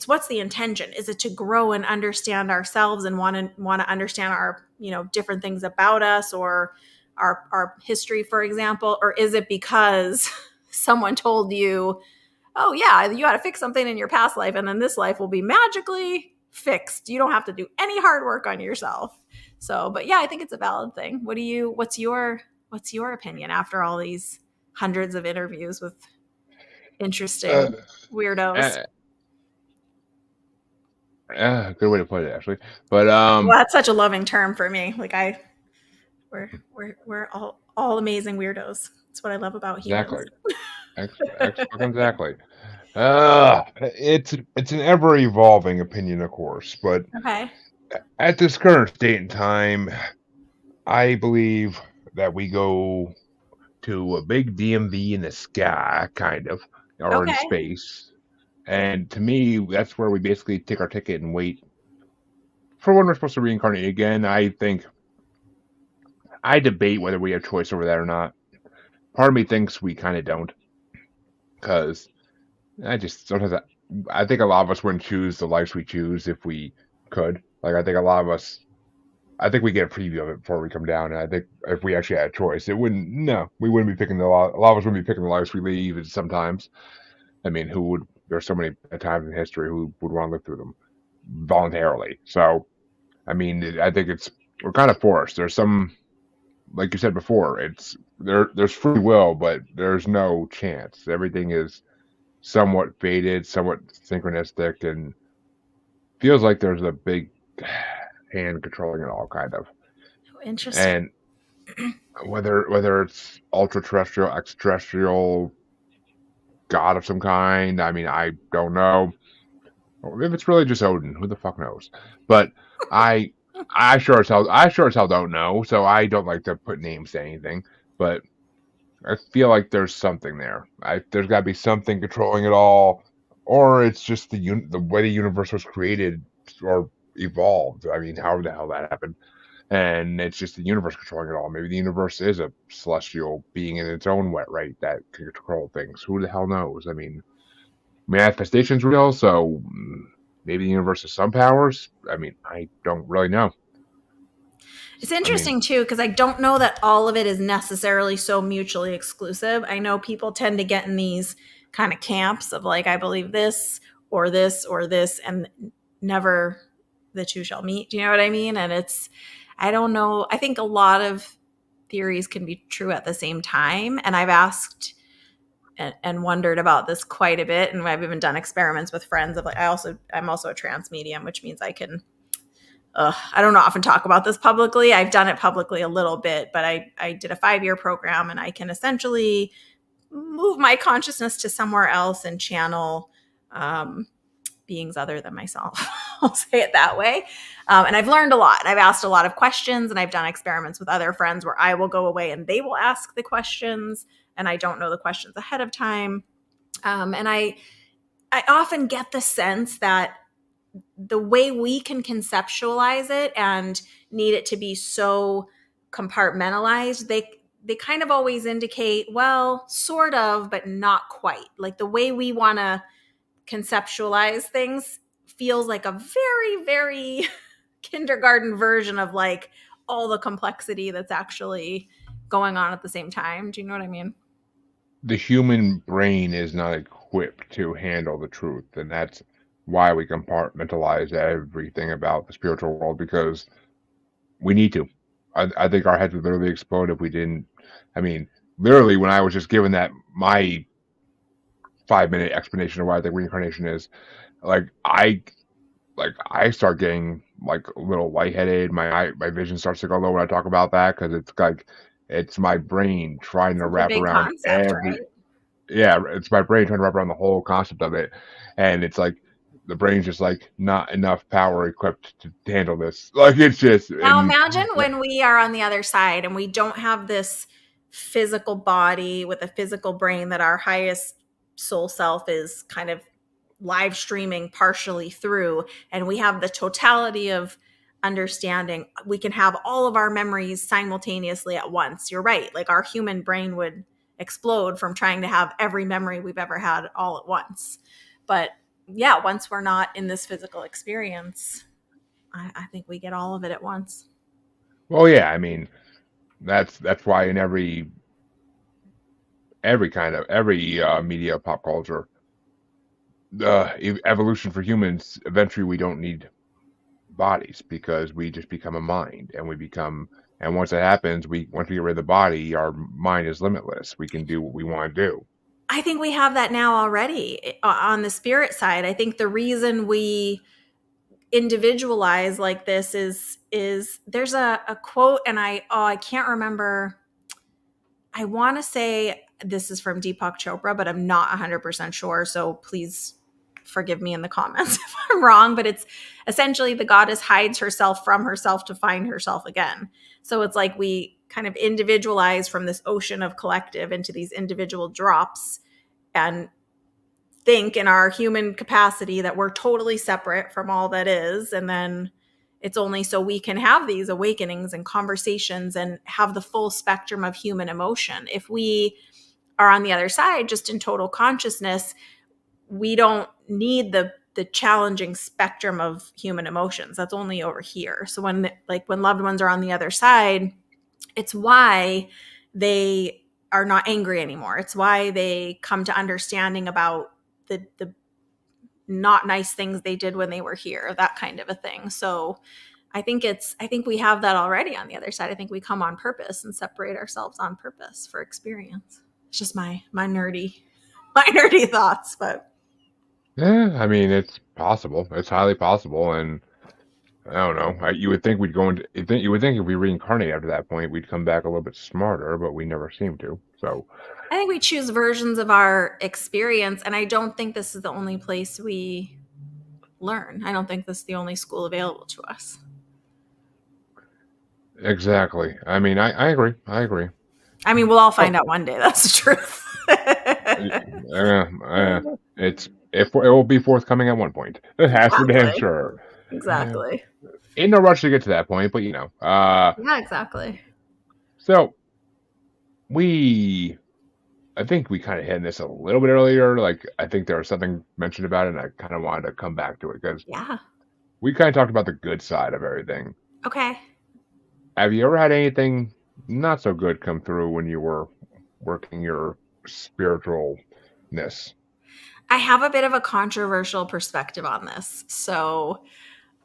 what's the intention? Is it to grow and understand ourselves and want to understand our, different things about us or our history, for example, or is it because someone told you, oh yeah, you got to fix something in your past life and then this life will be magically fixed. You don't have to do any hard work on yourself. So, but yeah, I think it's a valid thing. What's your opinion after all these hundreds of interviews with uh, interesting weirdos? uh, Good way to put it, actually. But Well, that's such a loving term for me. Like we're all amazing weirdos. That's what I love about exactly, humans. fucking exactly. It's an ever evolving opinion, of course, but Okay. at this current state and time, I believe that we go to a big DMV in the sky, kind of, or in Okay. space. And to me, that's where we basically take our ticket and wait for when we're supposed to reincarnate again. I debate whether we have choice over that or not. Part of me thinks we kind of don't, because I just sometimes I think a lot of us wouldn't choose the lives we choose if we could. Like I think a lot of us, I think we get a preview of it before we come down. And I think if we actually had a choice, it wouldn't. No, we wouldn't be picking the lot. A lot of us wouldn't be picking the lives we leave. And sometimes, I mean, who would? There's so many times in history who would want to live through them voluntarily. So I mean, I think we're kind of forced. There's some, like you said before, it's there's free will, but there's no chance. Everything is somewhat fated, somewhat synchronistic, and feels like there's a big hand controlling it all, kind of. Oh, interesting. And whether it's ultra terrestrial, extraterrestrial, god of some kind, I mean, I don't know. Or if it's really just Odin, who the fuck knows? But I I sure as hell don't know, so I don't like to put names to anything. But I feel like there's something there. There's got to be something controlling it all, or it's just the way the universe was created or evolved. I mean, however the hell that happened, and it's just the universe controlling it all. Maybe the universe is a celestial being in its own right that can control things. Who the hell knows? I mean, manifestation's real, so maybe the universe has some powers. I mean, I don't really know. It's I mean, interesting too because I don't know that all of it is necessarily so mutually exclusive. I know people tend to get in these kind of camps of like I believe this or this or this and never the two shall meet. Do you know what I mean? And I don't know. I think a lot of theories can be true at the same time and I've asked and wondered about this quite a bit and I've even done experiments with friends of like I'm also a trance medium, which means I can I don't often talk about this publicly. I've done it publicly a little bit, but I did a 5-year program and I can essentially move my consciousness to somewhere else and channel um, beings other than myself. I'll say it that way. And I've learned a lot. I've asked a lot of questions and I've done experiments with other friends where I will go away and they will ask the questions and I don't know the questions ahead of time. And I often get the sense that the way we can conceptualize it and need it to be so compartmentalized, they kind of always indicate, well, sort of, but not quite. Like the way we want to conceptualize things feels like a very, very kindergarten version of like all the complexity that's actually going on at the same time. Do you know what I mean? the human brain is not equipped to handle the truth, and that's why we compartmentalize everything about the spiritual world because we need to. I think our heads would literally explode if we didn't. I mean, literally, when I was just given that my 5-minute explanation of what I think reincarnation is. Like I start getting like a little lightheaded. My vision starts to go low when I talk about that because it's like it's my brain trying to Such a wrap big around concept, right? it's my brain trying to wrap around the whole concept of it, and it's like the brain's just like not enough power equipped to handle this. Like it's just Now and imagine when we are on the other side and we don't have this physical body with a physical brain that our highest soul self is kind of live streaming partially through, and we have the totality of understanding. We can have all of our memories simultaneously at once. You're right. Like our human brain would explode from trying to have every memory we've ever had all at once. But yeah, once we're not in this physical experience, I think we get all of it at once. well, yeah, I mean that's why in every kind of every media pop culture, evolution for humans, eventually we don't need bodies because we just become a mind and we become and once that happens we once we get rid of the body our mind is limitless, we can do what we want to do. I think we have that now already on the spirit side. I think the reason we individualize like this is there's a quote, and I can't remember. I want to say this is from Deepak Chopra, but I'm not 100% sure. So please forgive me in the comments if I'm wrong. But it's essentially the goddess hides herself from herself to find herself again. So it's like we kind of individualize from this ocean of collective into these individual drops and think in our human capacity that we're totally separate from all that is. And then it's only so we can have these awakenings and conversations and have the full spectrum of human emotion. If we are on the other side, just in total consciousness, we don't need the challenging spectrum of human emotions. That's only over here. So when loved ones are on the other side, it's why they are not angry anymore. It's why they come to understanding about the not nice things they did when they were here, that kind of a thing. So I think we have that already on the other side. I think we come on purpose and separate ourselves on purpose for experience. It's just my nerdy my nerdy thoughts, but Yeah, I mean it's possible, it's highly possible, and I don't know, you would think we'd go into you would think if we reincarnate after that point we'd come back a little bit smarter, but we never seem to. So I think we choose versions of our experience, and I don't think this is the only place we learn. I don't think this is the only school available to us. exactly, I mean I agree, I agree. I mean, we'll all Oh, find out one day. That's the truth. it will be forthcoming at one point. That's for damn Exactly. sure. Exactly. Ain't no rush to get to that point, but Yeah, exactly. so we I think we kind of hit this a little bit earlier. Like I think there was something mentioned about it, and I kind of wanted to come back to it because Yeah. we kind of talked about the good side of everything. Okay. Have you ever had anything not so good come through when you were working your spiritualness? I have a bit of a controversial perspective on this. So,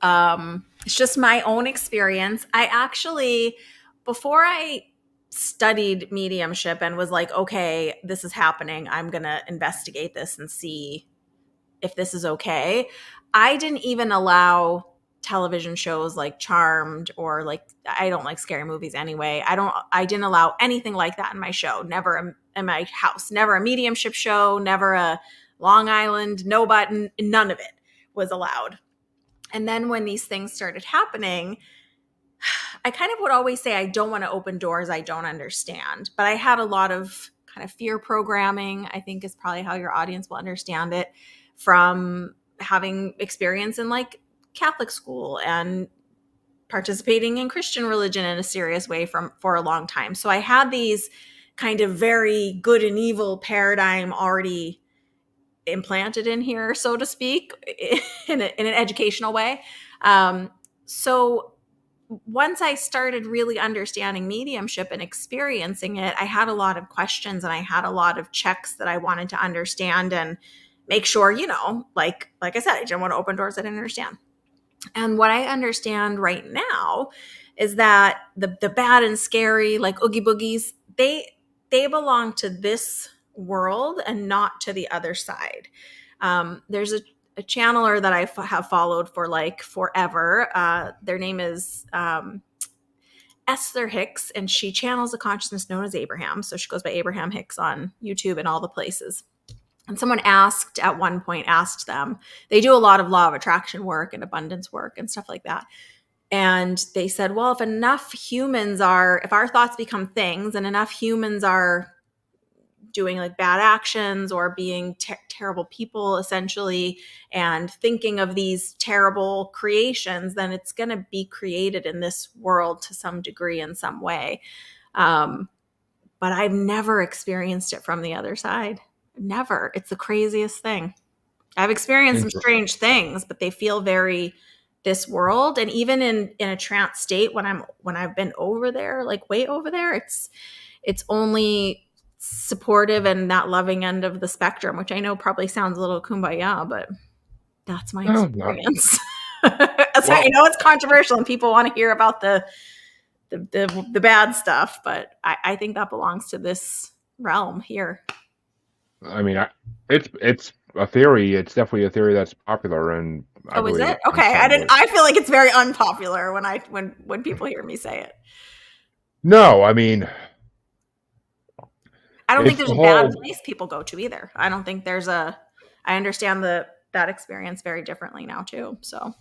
it's just my own experience. I actually, before I studied mediumship and was like, okay, this is happening, I'm going to investigate this and see if this is okay. I didn't even allow television shows like Charmed, or like, I don't like scary movies anyway. I didn't allow anything like that in my show. Never in my house, never a mediumship show, never a Long Island, no button, none of it was allowed. And then when these things started happening, I kind of would always say I don't want to open doors I don't understand. But I had a lot of kind of fear programming, I think is probably how your audience will understand it, from having experience in like Catholic school and participating in Christian religion in a serious way for a long time. So I had these kind of very good and evil paradigm already implanted in here, so to speak, in an educational way. So once I started really understanding mediumship and experiencing it, I had a lot of questions and I had a lot of checks that I wanted to understand and make sure, like I said, I didn't want to open doors I didn't understand. And what I understand right now is that the bad and scary, like oogie boogies, they belong to this world and not to the other side. There's a channeler that I have followed for like forever. Their name is Esther Hicks, and she channels a consciousness known as Abraham. So she goes by Abraham Hicks on YouTube and all the places. And someone asked at one point, asked them, they do a lot of law of attraction work and abundance work and stuff like that. And they said, well, if our thoughts become things and enough humans are doing like bad actions or being terrible people essentially and thinking of these terrible creations, then it's going to be created in this world to some degree in some way. But I've never experienced it from the other side. Never. It's the craziest thing. I've experienced some strange things, but they feel very this world. And even in a trance state, when I've been over there, like way over there, it's only supportive and that loving end of the spectrum, which I know probably sounds a little kumbaya, but that's my experience. So I know it's controversial and people want to hear about the bad stuff, but I think that belongs to this realm here. I mean, it's a theory. It's definitely a theory that's popular, and is it? Okay, I feel like it's very unpopular when people hear me say it. No, I mean, I don't think there's a bad place people go to either. I don't think there's I understand that experience very differently now too. So,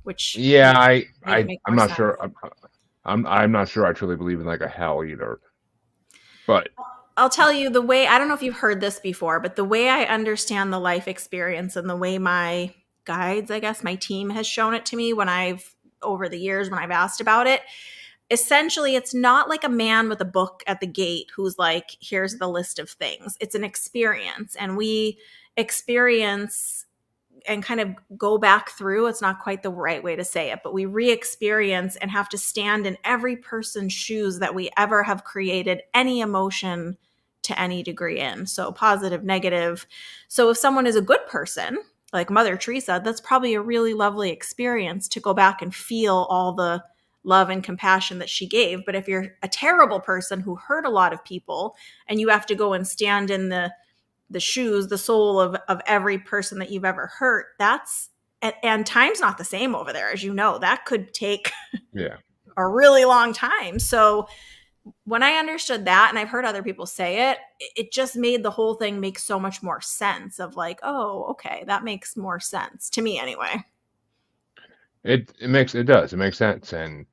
which I'm not sure. I'm not sure I truly believe in like a hell either. But I'll tell you the way, I don't know if you've heard this before, but the way I understand the life experience and the way my guides, I guess my team has shown it to me over the years when I've asked about it, essentially it's not like a man with a book at the gate who's like, here's the list of things. It's an experience, and we experience and kind of go back through. It's not quite the right way to say it, but we re-experience and have to stand in every person's shoes that we ever have created any emotion to any degree in. So positive, negative. So if someone is a good person, like Mother Teresa, that's probably a really lovely experience to go back and feel all the love and compassion that she gave. But if you're a terrible person who hurt a lot of people and you have to go and stand in the shoes, the soul of every person that you've ever hurt, and time's not the same over there, as you know. That could take a really long time. So when I understood that, and I've heard other people say it, it just made the whole thing make so much more sense of like, oh, okay, that makes more sense to me anyway. It does. It makes sense. And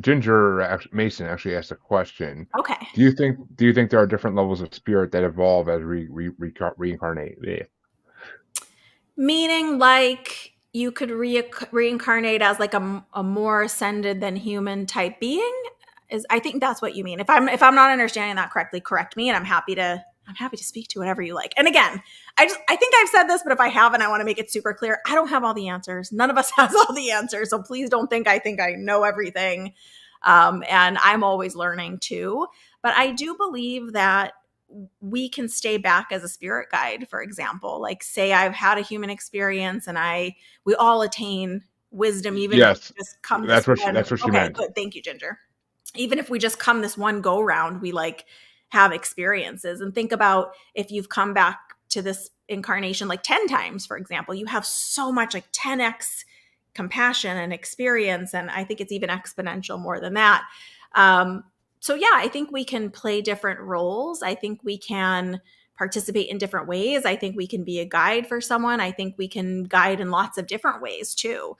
Ginger Mason actually asked a question. Okay. Do you think there are different levels of spirit that evolve as we reincarnate? Yeah. Meaning like you could reincarnate as like a more ascended than human type being? I think that's what you mean. If I'm not understanding that correctly, correct me, and I'm happy to speak to whatever you like. And again, I think I've said this, but if I haven't, I want to make it super clear. I don't have all the answers. None of us has all the answers. So please don't think I know everything. And I'm always learning too. But I do believe that we can stay back as a spirit guide, for example. Like say I've had a human experience and we all attain wisdom, even if we just come. That's what she meant. Good. Thank you, Ginger. Even if we just come this one go round, we like have experiences. And think about if you've come back to this incarnation like 10 times, for example, you have so much like 10x compassion and experience. And I think it's even exponential more than that. So yeah, I think we can play different roles. I think we can participate in different ways. I think we can be a guide for someone. I think we can guide in lots of different ways too.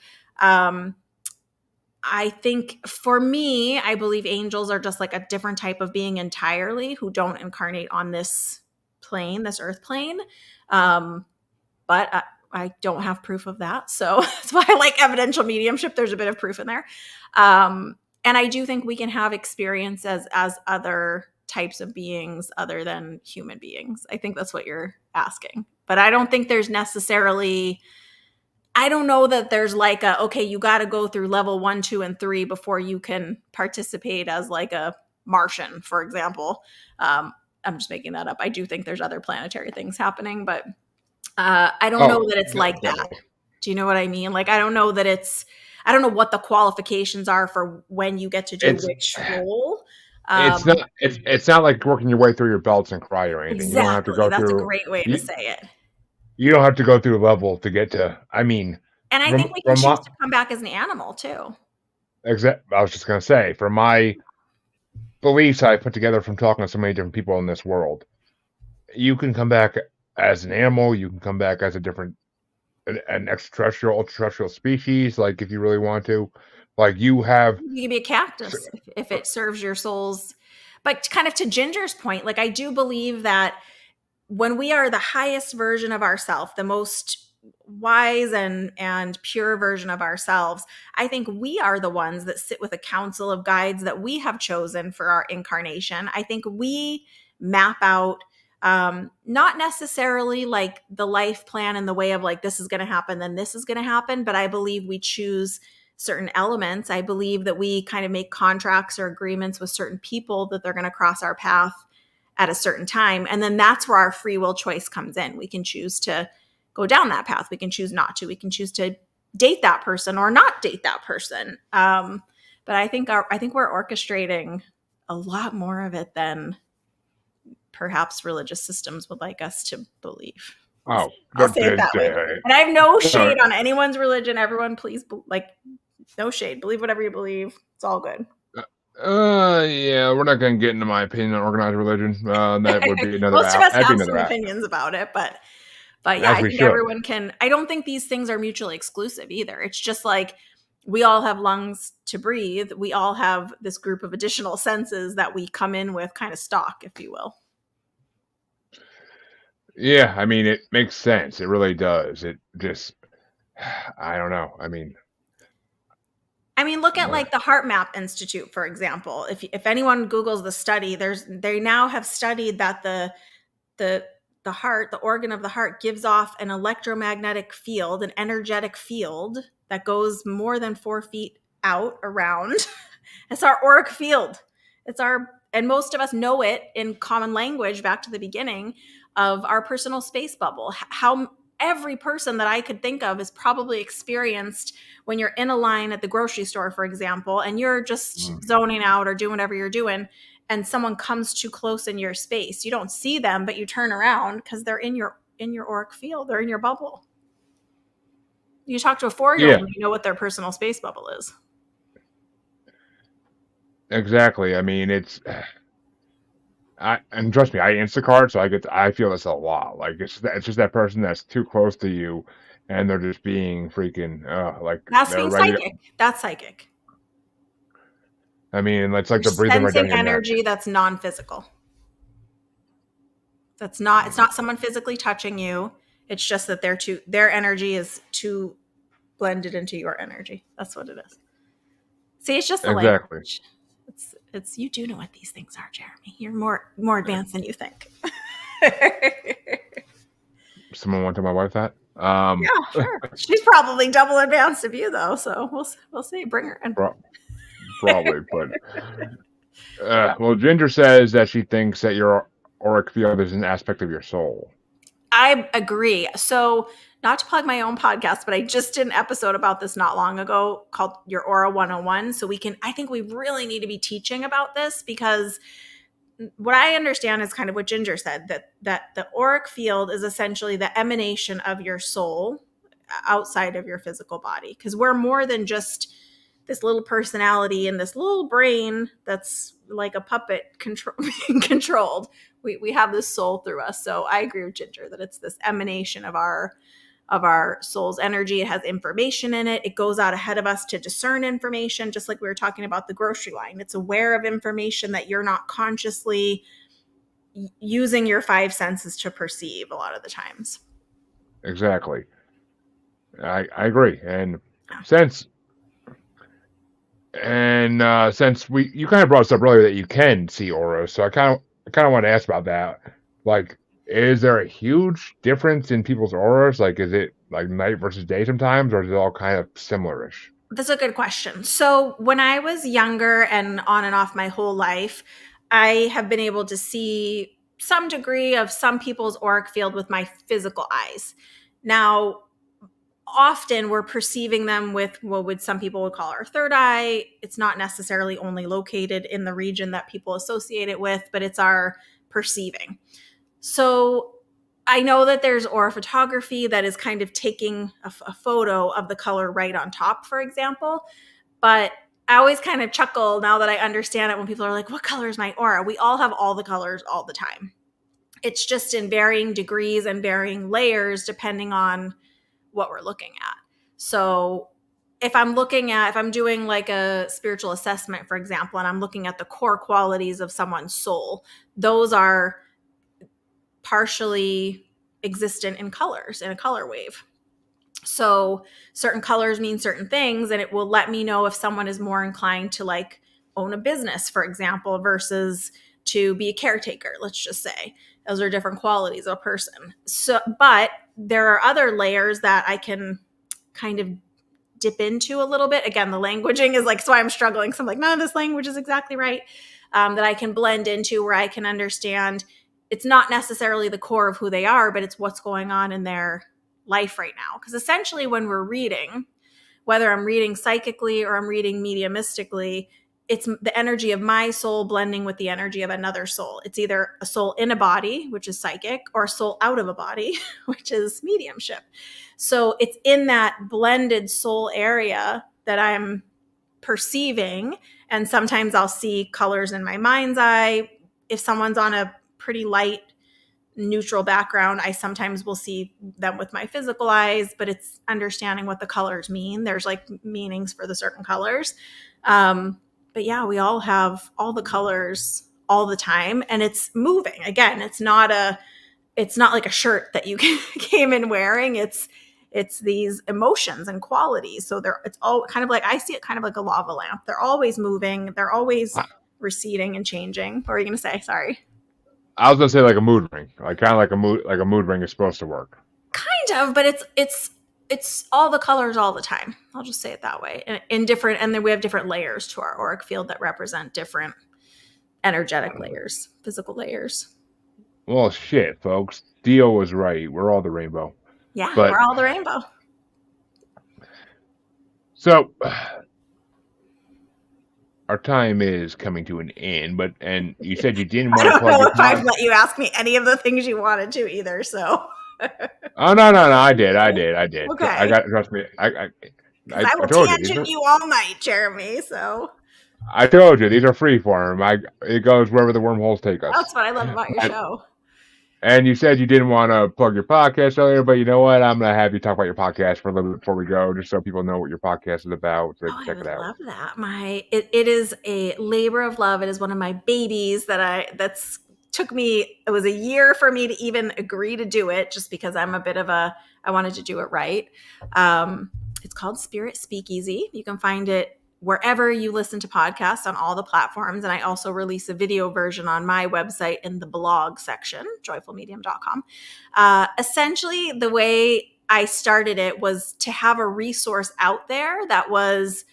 I think for me, I believe angels are just like a different type of being entirely who don't incarnate on this plane, this earth plane. But I don't have proof of that. So that's why I like evidential mediumship. There's a bit of proof in there. And I do think we can have experience as other types of beings other than human beings. I think that's what you're asking. But I don't think there's necessarily... I don't know that there's like okay, you got to go through level 1, 2, and 3 before you can participate as like a Martian, for example. I'm just making that up. I do think there's other planetary things happening, but I don't know that it's like that. Do you know what I mean? Like, I don't know what the qualifications are for when you get to do which role. It's not. It's not like working your way through your belts and cry or anything. You don't have to Exactly. go That's a through. great way to You, say it. you don't have to go through a level to get to. I mean, And I think we can from choose my to come back as an animal too. I was just gonna say, from my beliefs I put together from talking to so many different people in this world, you can come back as an animal. You can come back as a different, an extraterrestrial, ultra-terrestrial species. Like if you really want to, like you have. You can be a cactus if it serves your soul's. But kind of to Ginger's point, like I do believe that when we are the highest version of ourselves, the most wise and pure version of ourselves, I think we are the ones that sit with a council of guides that we have chosen for our incarnation. I think we map out not necessarily like the life plan in the way of like this is going to happen, then this is going to happen, but I believe we choose certain elements. I believe that we kind of make contracts or agreements with certain people that they're going to cross our path at a certain time. And then that's where our free will choice comes in. We can choose to go down that path. We can choose not to. We can choose to date that person or not date that person. But I think we're orchestrating a lot more of it than perhaps religious systems would like us to believe. Oh, I'll say it that way. And I have no shade on anyone's religion. Everyone, please, no shade. Believe whatever you believe. It's all good. Yeah, we're not going to get into my opinion on organized religion. That would be another Most of us that'd be have another some opinions about it, but yeah, as I we think should. everyone can. I don't think these things are mutually exclusive either. It's just like we all have lungs to breathe. We all have this group of additional senses that we come in with kind of stock, if you will. Yeah, I mean, it makes sense. It really does. It just, I don't know. I mean, look at like the Heart Map Institute, for example. If anyone Googles the study, they now have studied that the the heart, the organ of the heart, gives off an electromagnetic field, an energetic field that goes more than 4 feet out around. It's our auric field. And most of us know it in common language back to the beginning of our personal space bubble. How every person that I could think of has probably experienced when you're in a line at the grocery store, for example, and you're just zoning out or doing whatever you're doing, and someone comes too close in your space. You don't see them, but you turn around because they're in your auric field. They're in your bubble. You talk to a 4-year-old yeah, and you know what their personal space bubble is. exactly. I mean, and trust me, I Instacart, so I feel this a lot. Like it's just that person that's too close to you, and they're just being freaking, like That's they're being ready to. psychic. That's psychic. I mean, it's like You're they're breathing right down sensing your neck. energy that's non-physical. It's not someone physically touching you. It's just that their energy is too blended into your energy. That's what it is. See, it's just the Exactly. language. It's you do know what these things are, Jeremy. You're more advanced than you think. Someone want to tell my wife that? Yeah, sure. She's probably double advanced of you though, so we'll see. Bring her in. Probably, but well, Ginger says that she thinks that your auric field is an aspect of your soul. I agree. So, not to plug my own podcast, but I just did an episode about this not long ago called Your Aura 101. So I think we really need to be teaching about this because what I understand is kind of what Ginger said, that the auric field is essentially the emanation of your soul outside of your physical body. Because we're more than just this little personality and this little brain that's like a puppet being controlled. We have this soul through us. So I agree with Ginger that it's this emanation of our soul's energy. It has information in it. It goes out ahead of us to discern information, just like we were talking about the grocery line. It's aware of information that you're not consciously using your 5 senses to perceive a lot of the times. Exactly. I agree. Since since you kind of brought us up earlier that you can see auras, so I kind of want to ask about that. Like, is there a huge difference in people's auras? Like, is it like night versus day sometimes, or is it all kind of similarish? That's a good question. So when I was younger and on and off my whole life, I have been able to see some degree of some people's auric field with my physical eyes. Now, often we're perceiving them with what would some people would call our third eye. It's not necessarily only located in the region that people associate it with, but it's our perceiving. So I know that there's aura photography that is kind of taking a photo of the color right on top, for example. But I always kind of chuckle now that I understand it when people are like, what color is my aura? We all have all the colors all the time. It's just in varying degrees and varying layers depending on what we're looking at. So if I'm doing like a spiritual assessment, for example, and I'm looking at the core qualities of someone's soul, those are partially existent in colors, in a color wave. So certain colors mean certain things, and it will let me know if someone is more inclined to like own a business, for example, versus to be a caretaker, let's just say. Those are different qualities of a person. So, but there are other layers that I can kind of dip into a little bit. Again, the languaging is like, so I'm struggling. So I'm like, none of this language is exactly right. That I can blend into where I can understand it's not necessarily the core of who they are, but it's what's going on in their life right now. Because essentially, when we're reading, whether I'm reading psychically or I'm reading mediumistically, it's the energy of my soul blending with the energy of another soul. It's either a soul in a body, which is psychic, or a soul out of a body, which is mediumship. So it's in that blended soul area that I'm perceiving. And sometimes I'll see colors in my mind's eye. If someone's on a pretty light, neutral background, I sometimes will see them with my physical eyes, but it's understanding what the colors mean. There's like meanings for the certain colors. But yeah, we all have all the colors all the time, and it's moving. Again, it's not like a shirt that you came in wearing. It's these emotions and qualities. So it's all kind of like, I see it kind of like a lava lamp. They're always moving. They're always receding and changing. What were you going to say? Sorry. I was gonna say like a mood ring, like kind of like a mood ring is supposed to work. Kind of, but it's all the colors all the time. I'll just say it that way. In different, and then we have different layers to our auric field that represent different energetic layers, physical layers. Well, shit, folks. Dio was right. We're all the rainbow. Yeah, But we're all the rainbow. so our time is coming to an end. And you said you didn't want to plug your If I've let you ask me any of the things you wanted to either. So. Oh no! I did. Okay. I got trust me. I will told tangent you all night, Jeremy. So. I told you these are free form. It goes wherever the wormholes take us. That's what I love about your show. And you said you didn't want to plug your podcast earlier, but you know what? I'm going to have you talk about your podcast for a little bit before we go, just so people know what your podcast is about, so they can check it out. I would love that. It is a labor of love. It is one of my babies that's took me. It was a year for me to even agree to do it, just because I'm a bit of I wanted to do it right. It's called Spirit Speakeasy. You can find it wherever you listen to podcasts on all the platforms. And I also release a video version on my website in the blog section, joyfulmedium.com. Essentially, the way I started it was to have a resource out there that was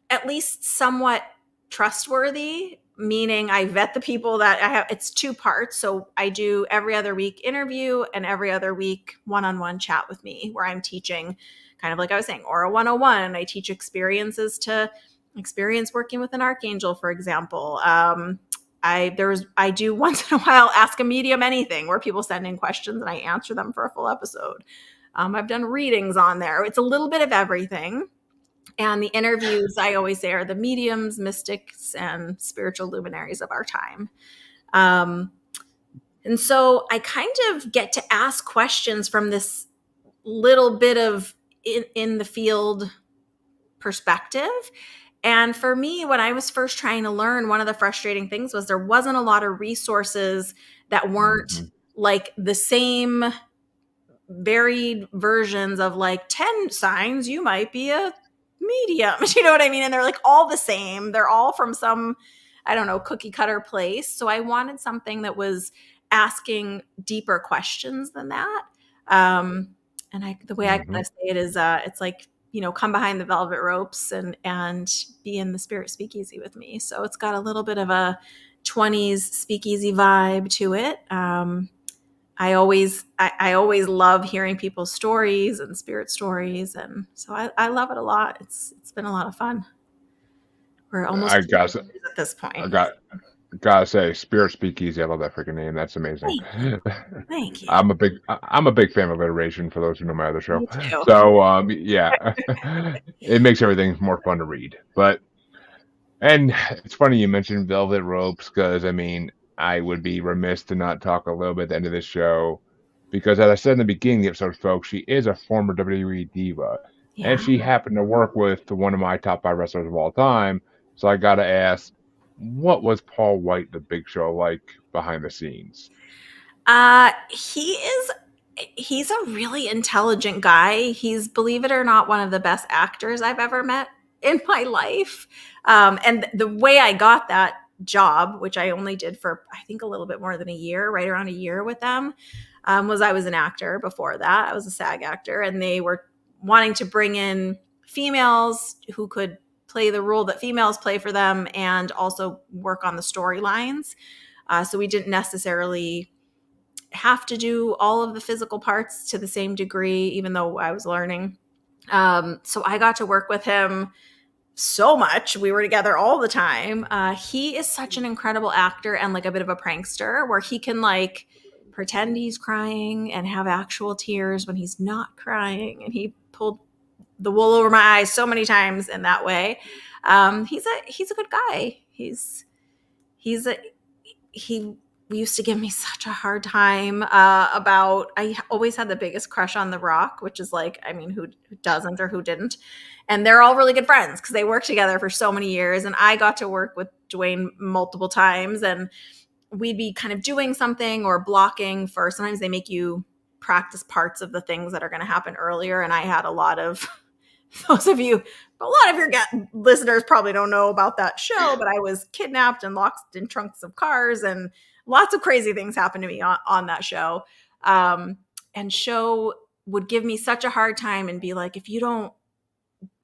at least somewhat trustworthy, meaning I vet the people that I have. It's 2 parts. So I do every other week interview and every other week one-on-one chat with me, where I'm teaching kind of like I was saying, Aura 101. I teach experiences to experience working with an archangel, for example. I do once in a while ask a medium anything, where people send in questions and I answer them for a full episode. I've done readings on there. It's a little bit of everything. And the interviews, I always say, are the mediums, mystics, and spiritual luminaries of our time. And so I kind of get to ask questions from this little bit of in the field perspective. And for me, when I was first trying to learn, one of the frustrating things was there wasn't a lot of resources that weren't like the same varied versions of like 10 signs you might be a medium. You know what I mean? And they're like all the same. They're all from some, I don't know, cookie cutter place. So I wanted something that was asking deeper questions than that. And the way I kind of say it is, it's like, come behind the velvet ropes and be in the Spirit Speakeasy with me. So it's got a little bit of a 20s speakeasy vibe to it. I always love hearing people's stories and spirit stories, and so I love it a lot. It's been a lot of fun. We're I almost 2 guess years at this I point. gotta say, Spirit Speakeasy. I love that freaking name. That's amazing. Thank you. Thank you. I'm a big fan of alliteration. For those who know my other show, Me too. so yeah, it makes everything more fun to read. But and it's funny you mentioned Velvet Ropes because I mean I would be remiss to not talk a little bit at the end of this show because as I said in the beginning of the episode, folks, she is a former WWE diva, and Yeah. she happened to work with one of my top 5 wrestlers of all time. So I got to ask, what was Paul White, the Big Show, like behind the scenes? He is he's a really intelligent guy. He's, believe it or not, one of the best actors I've ever met in my life. And the way I got that job, which I only did for I think a little bit more than a year, right around a year with them, was I was an actor before that. I was a SAG actor, and they were wanting to bring in females who could play the role that females play for them and also work on the storylines. So we didn't necessarily have to do all of the physical parts to the same degree, even though I was learning. So I got to work with him so much. We were together all the time. He is such an incredible actor and like a bit of a prankster where he can like pretend he's crying and have actual tears when he's not crying. And he pulled the wool over my eyes so many times in that way. He's a good guy. He's a he used to give me such a hard time about I always had the biggest crush on The Rock, which is like, I mean, who doesn't or who didn't? And they're all really good friends because they worked together for so many years. And I got to work with Dwayne multiple times, and we'd be kind of doing something or blocking for, sometimes they make you practice parts of the things that are going to happen earlier. And I had a lot of those of you, a lot of your listeners probably don't know about that show, but I was kidnapped and locked in trunks of cars, and lots of crazy things happened to me on that show. And show would give me such a hard time and be like, if you don't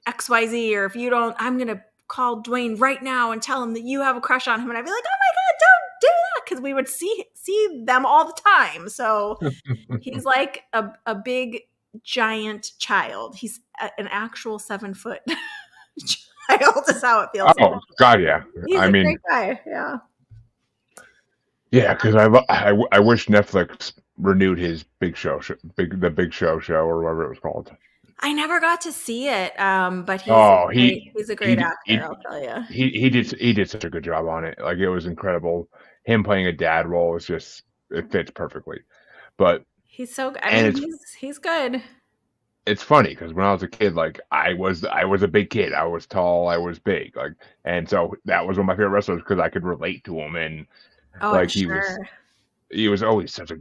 XYZ, or if you don't, I'm going to call Dwayne right now and tell him that you have a crush on him. And I'd be like, oh my God, don't do that. Cause we would see them all the time. So he's like a big, giant child. He's an actual 7-foot child is how it feels. Oh God, yeah. He's I a mean, great guy. Yeah. yeah, because I wish Netflix renewed his the Big Show or whatever it was called. I never got to see it, but Oh, he's a great actor, I'll tell you. he did such a good job on it. Like it was incredible. Him playing a dad role is just it fits perfectly. But He's so good. I and mean, he's good. it's funny because when I was a kid, like I was a big kid. I was tall, I was big, like, and so that was one of my favorite wrestlers because I could relate to him, and Oh, I'm like sure. he was always such a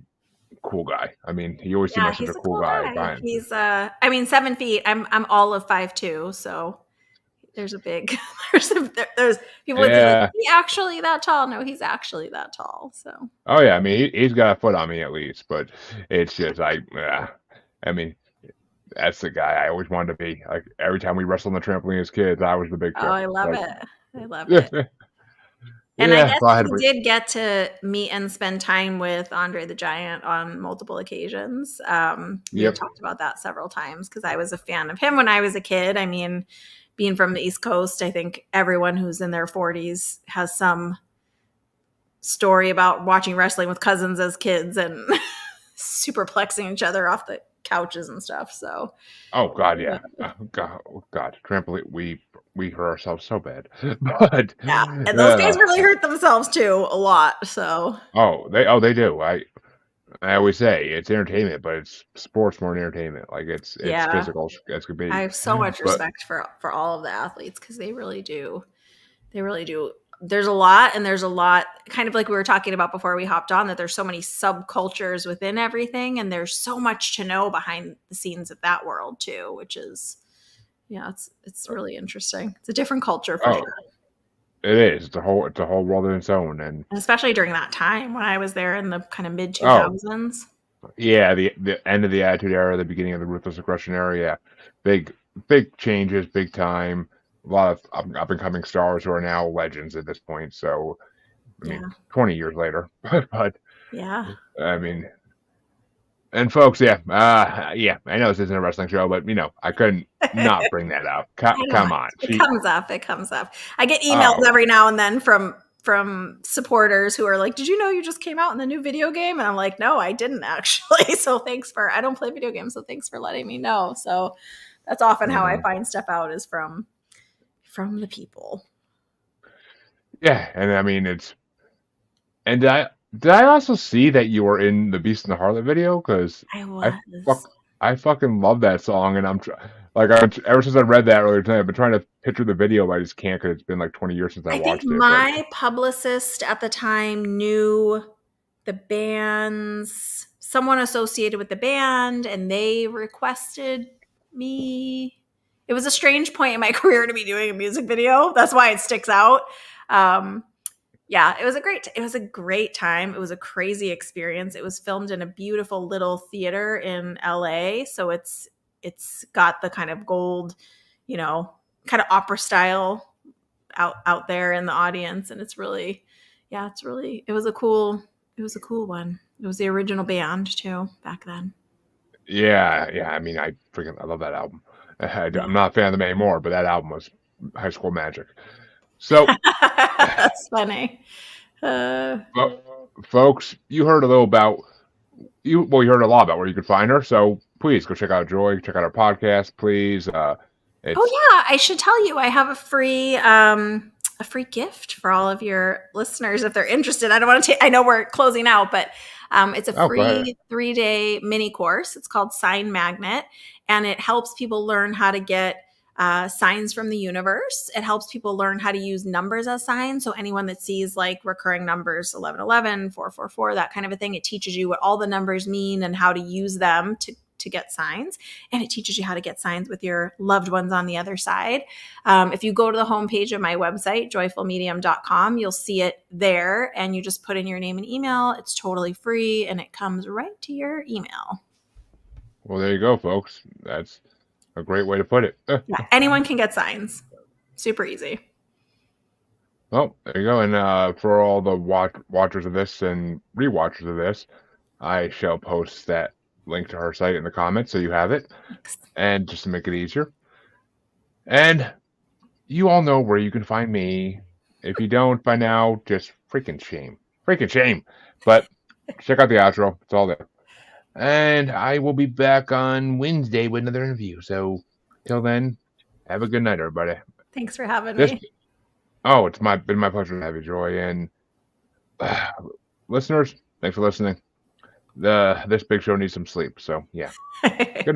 cool guy. I mean, he always seemed Yeah, like such a he's a cool cool guy guy. behind. He's I mean, 7 feet. I'm all of 5'2", so there's a big there's people would be like, Yeah. is he actually that tall? No, he's actually that tall. So Oh yeah. I mean, he's got a foot on me at least, but it's just I mean, that's the guy I always wanted to be. Like every time we wrestled on the trampoline as kids, I was the Big oh, Show. I love Like, it. I love it. And I yeah. guess So I had to he bring. did get to meet and spend time with Andre the Giant on multiple occasions. We had Yep. talked about that several times because I was a fan of him when I was a kid. I mean, being from the East Coast, I think everyone who's in their 40s has some story about watching wrestling with cousins as kids and superplexing each other off the couches and stuff. So, Oh God, yeah. Oh, God, trampoline. We hurt ourselves so bad, but yeah. And those guys really hurt themselves too a lot. So, they do. I always say it's entertainment, but it's sports more than entertainment. Like it's yeah. physical as could I be. have so much But respect for all of the athletes because they really do. They really do. There's a lot, and there's a lot, kind of like we were talking about before we hopped on, that there's so many subcultures within everything, and there's so much to know behind the scenes of that world too, which is, yeah, it's really interesting. It's a different culture for oh, sure, it is. It's a whole world in its own. And and especially during that time when I was there in the kind of mid two oh thousands. yeah, the end of the Attitude Era, the beginning of the Ruthless Aggression Era. Yeah, big big changes, big time. A lot of up and coming stars who are now legends at this point. So I mean, Yeah, 20 years later, but yeah. I mean. And folks, yeah, I know this isn't a wrestling show, but I couldn't not bring that up. I know Come on, it comes up. It comes up. I get emails oh, every now and then from supporters who are like, "Did you know you just came out in the new video game?" And I'm like, "No, I didn't actually." So thanks for. I don't play video games, so thanks for letting me know. So that's often how I mhm. find stuff out is from the people. Yeah, and I mean and did I also see that you were in the Beast and the Harlot video? Because I I was. fuck I fucking love that song, and ever since I read that earlier tonight, I've been trying to picture the video, but I just can't because it's been like 20 years since I I think watched it. But my publicist at the time knew the bands, someone associated with the band, and they requested me. It was a strange point in my career to be doing a music video. That's why it sticks out. Um, yeah, it was a great time. It was a crazy experience. It was filmed in a beautiful little theater in LA, so it's got the kind of gold, you know, kind of opera style out there in the audience, and it's really, yeah, it was a cool one. It was the original band too back then. yeah, I mean, I love that album. Yeah. I'm not a fan of them anymore, but that album was high school magic. So, That's funny. uh folks, you heard a little about you heard a lot about where you could find her. So please go check out Joy, check out our podcast, please. Oh It's yeah, I should tell you I have a free gift for all of your listeners if they're interested. I don't want to take I know we're closing out, but it's a oh, go ahead. free 3-day mini course. It's called Sign Magnet, and it helps people learn how to get signs from the universe. It helps people learn how to use numbers as signs. So anyone that sees like recurring numbers 1111, 444, that kind of a thing, it teaches you what all the numbers mean and how to use them to get signs, and it teaches you how to get signs with your loved ones on the other side. If you go to the homepage of my website, joyfulmedium.com, you'll see it there, and you just put in your name and email. It's totally free, and it comes right to your email. Well, there you go, folks. That's a great way to put it. Yeah, anyone can get signs. Super easy. Well, there you go. And for all the watchers of this and rewatchers of this, I shall post that link to her site in the comments so you have it. Thanks. And just to make it easier. And you all know where you can find me. If you don't by now, just freaking shame. Freaking shame. But check out the outro. It's all there. And I will be back on Wednesday with another interview. So till then, have a good night, everybody. Thanks for having This me. it's been my pleasure to have you, Joy. And listeners, thanks for listening. This big show needs some sleep. So yeah. Good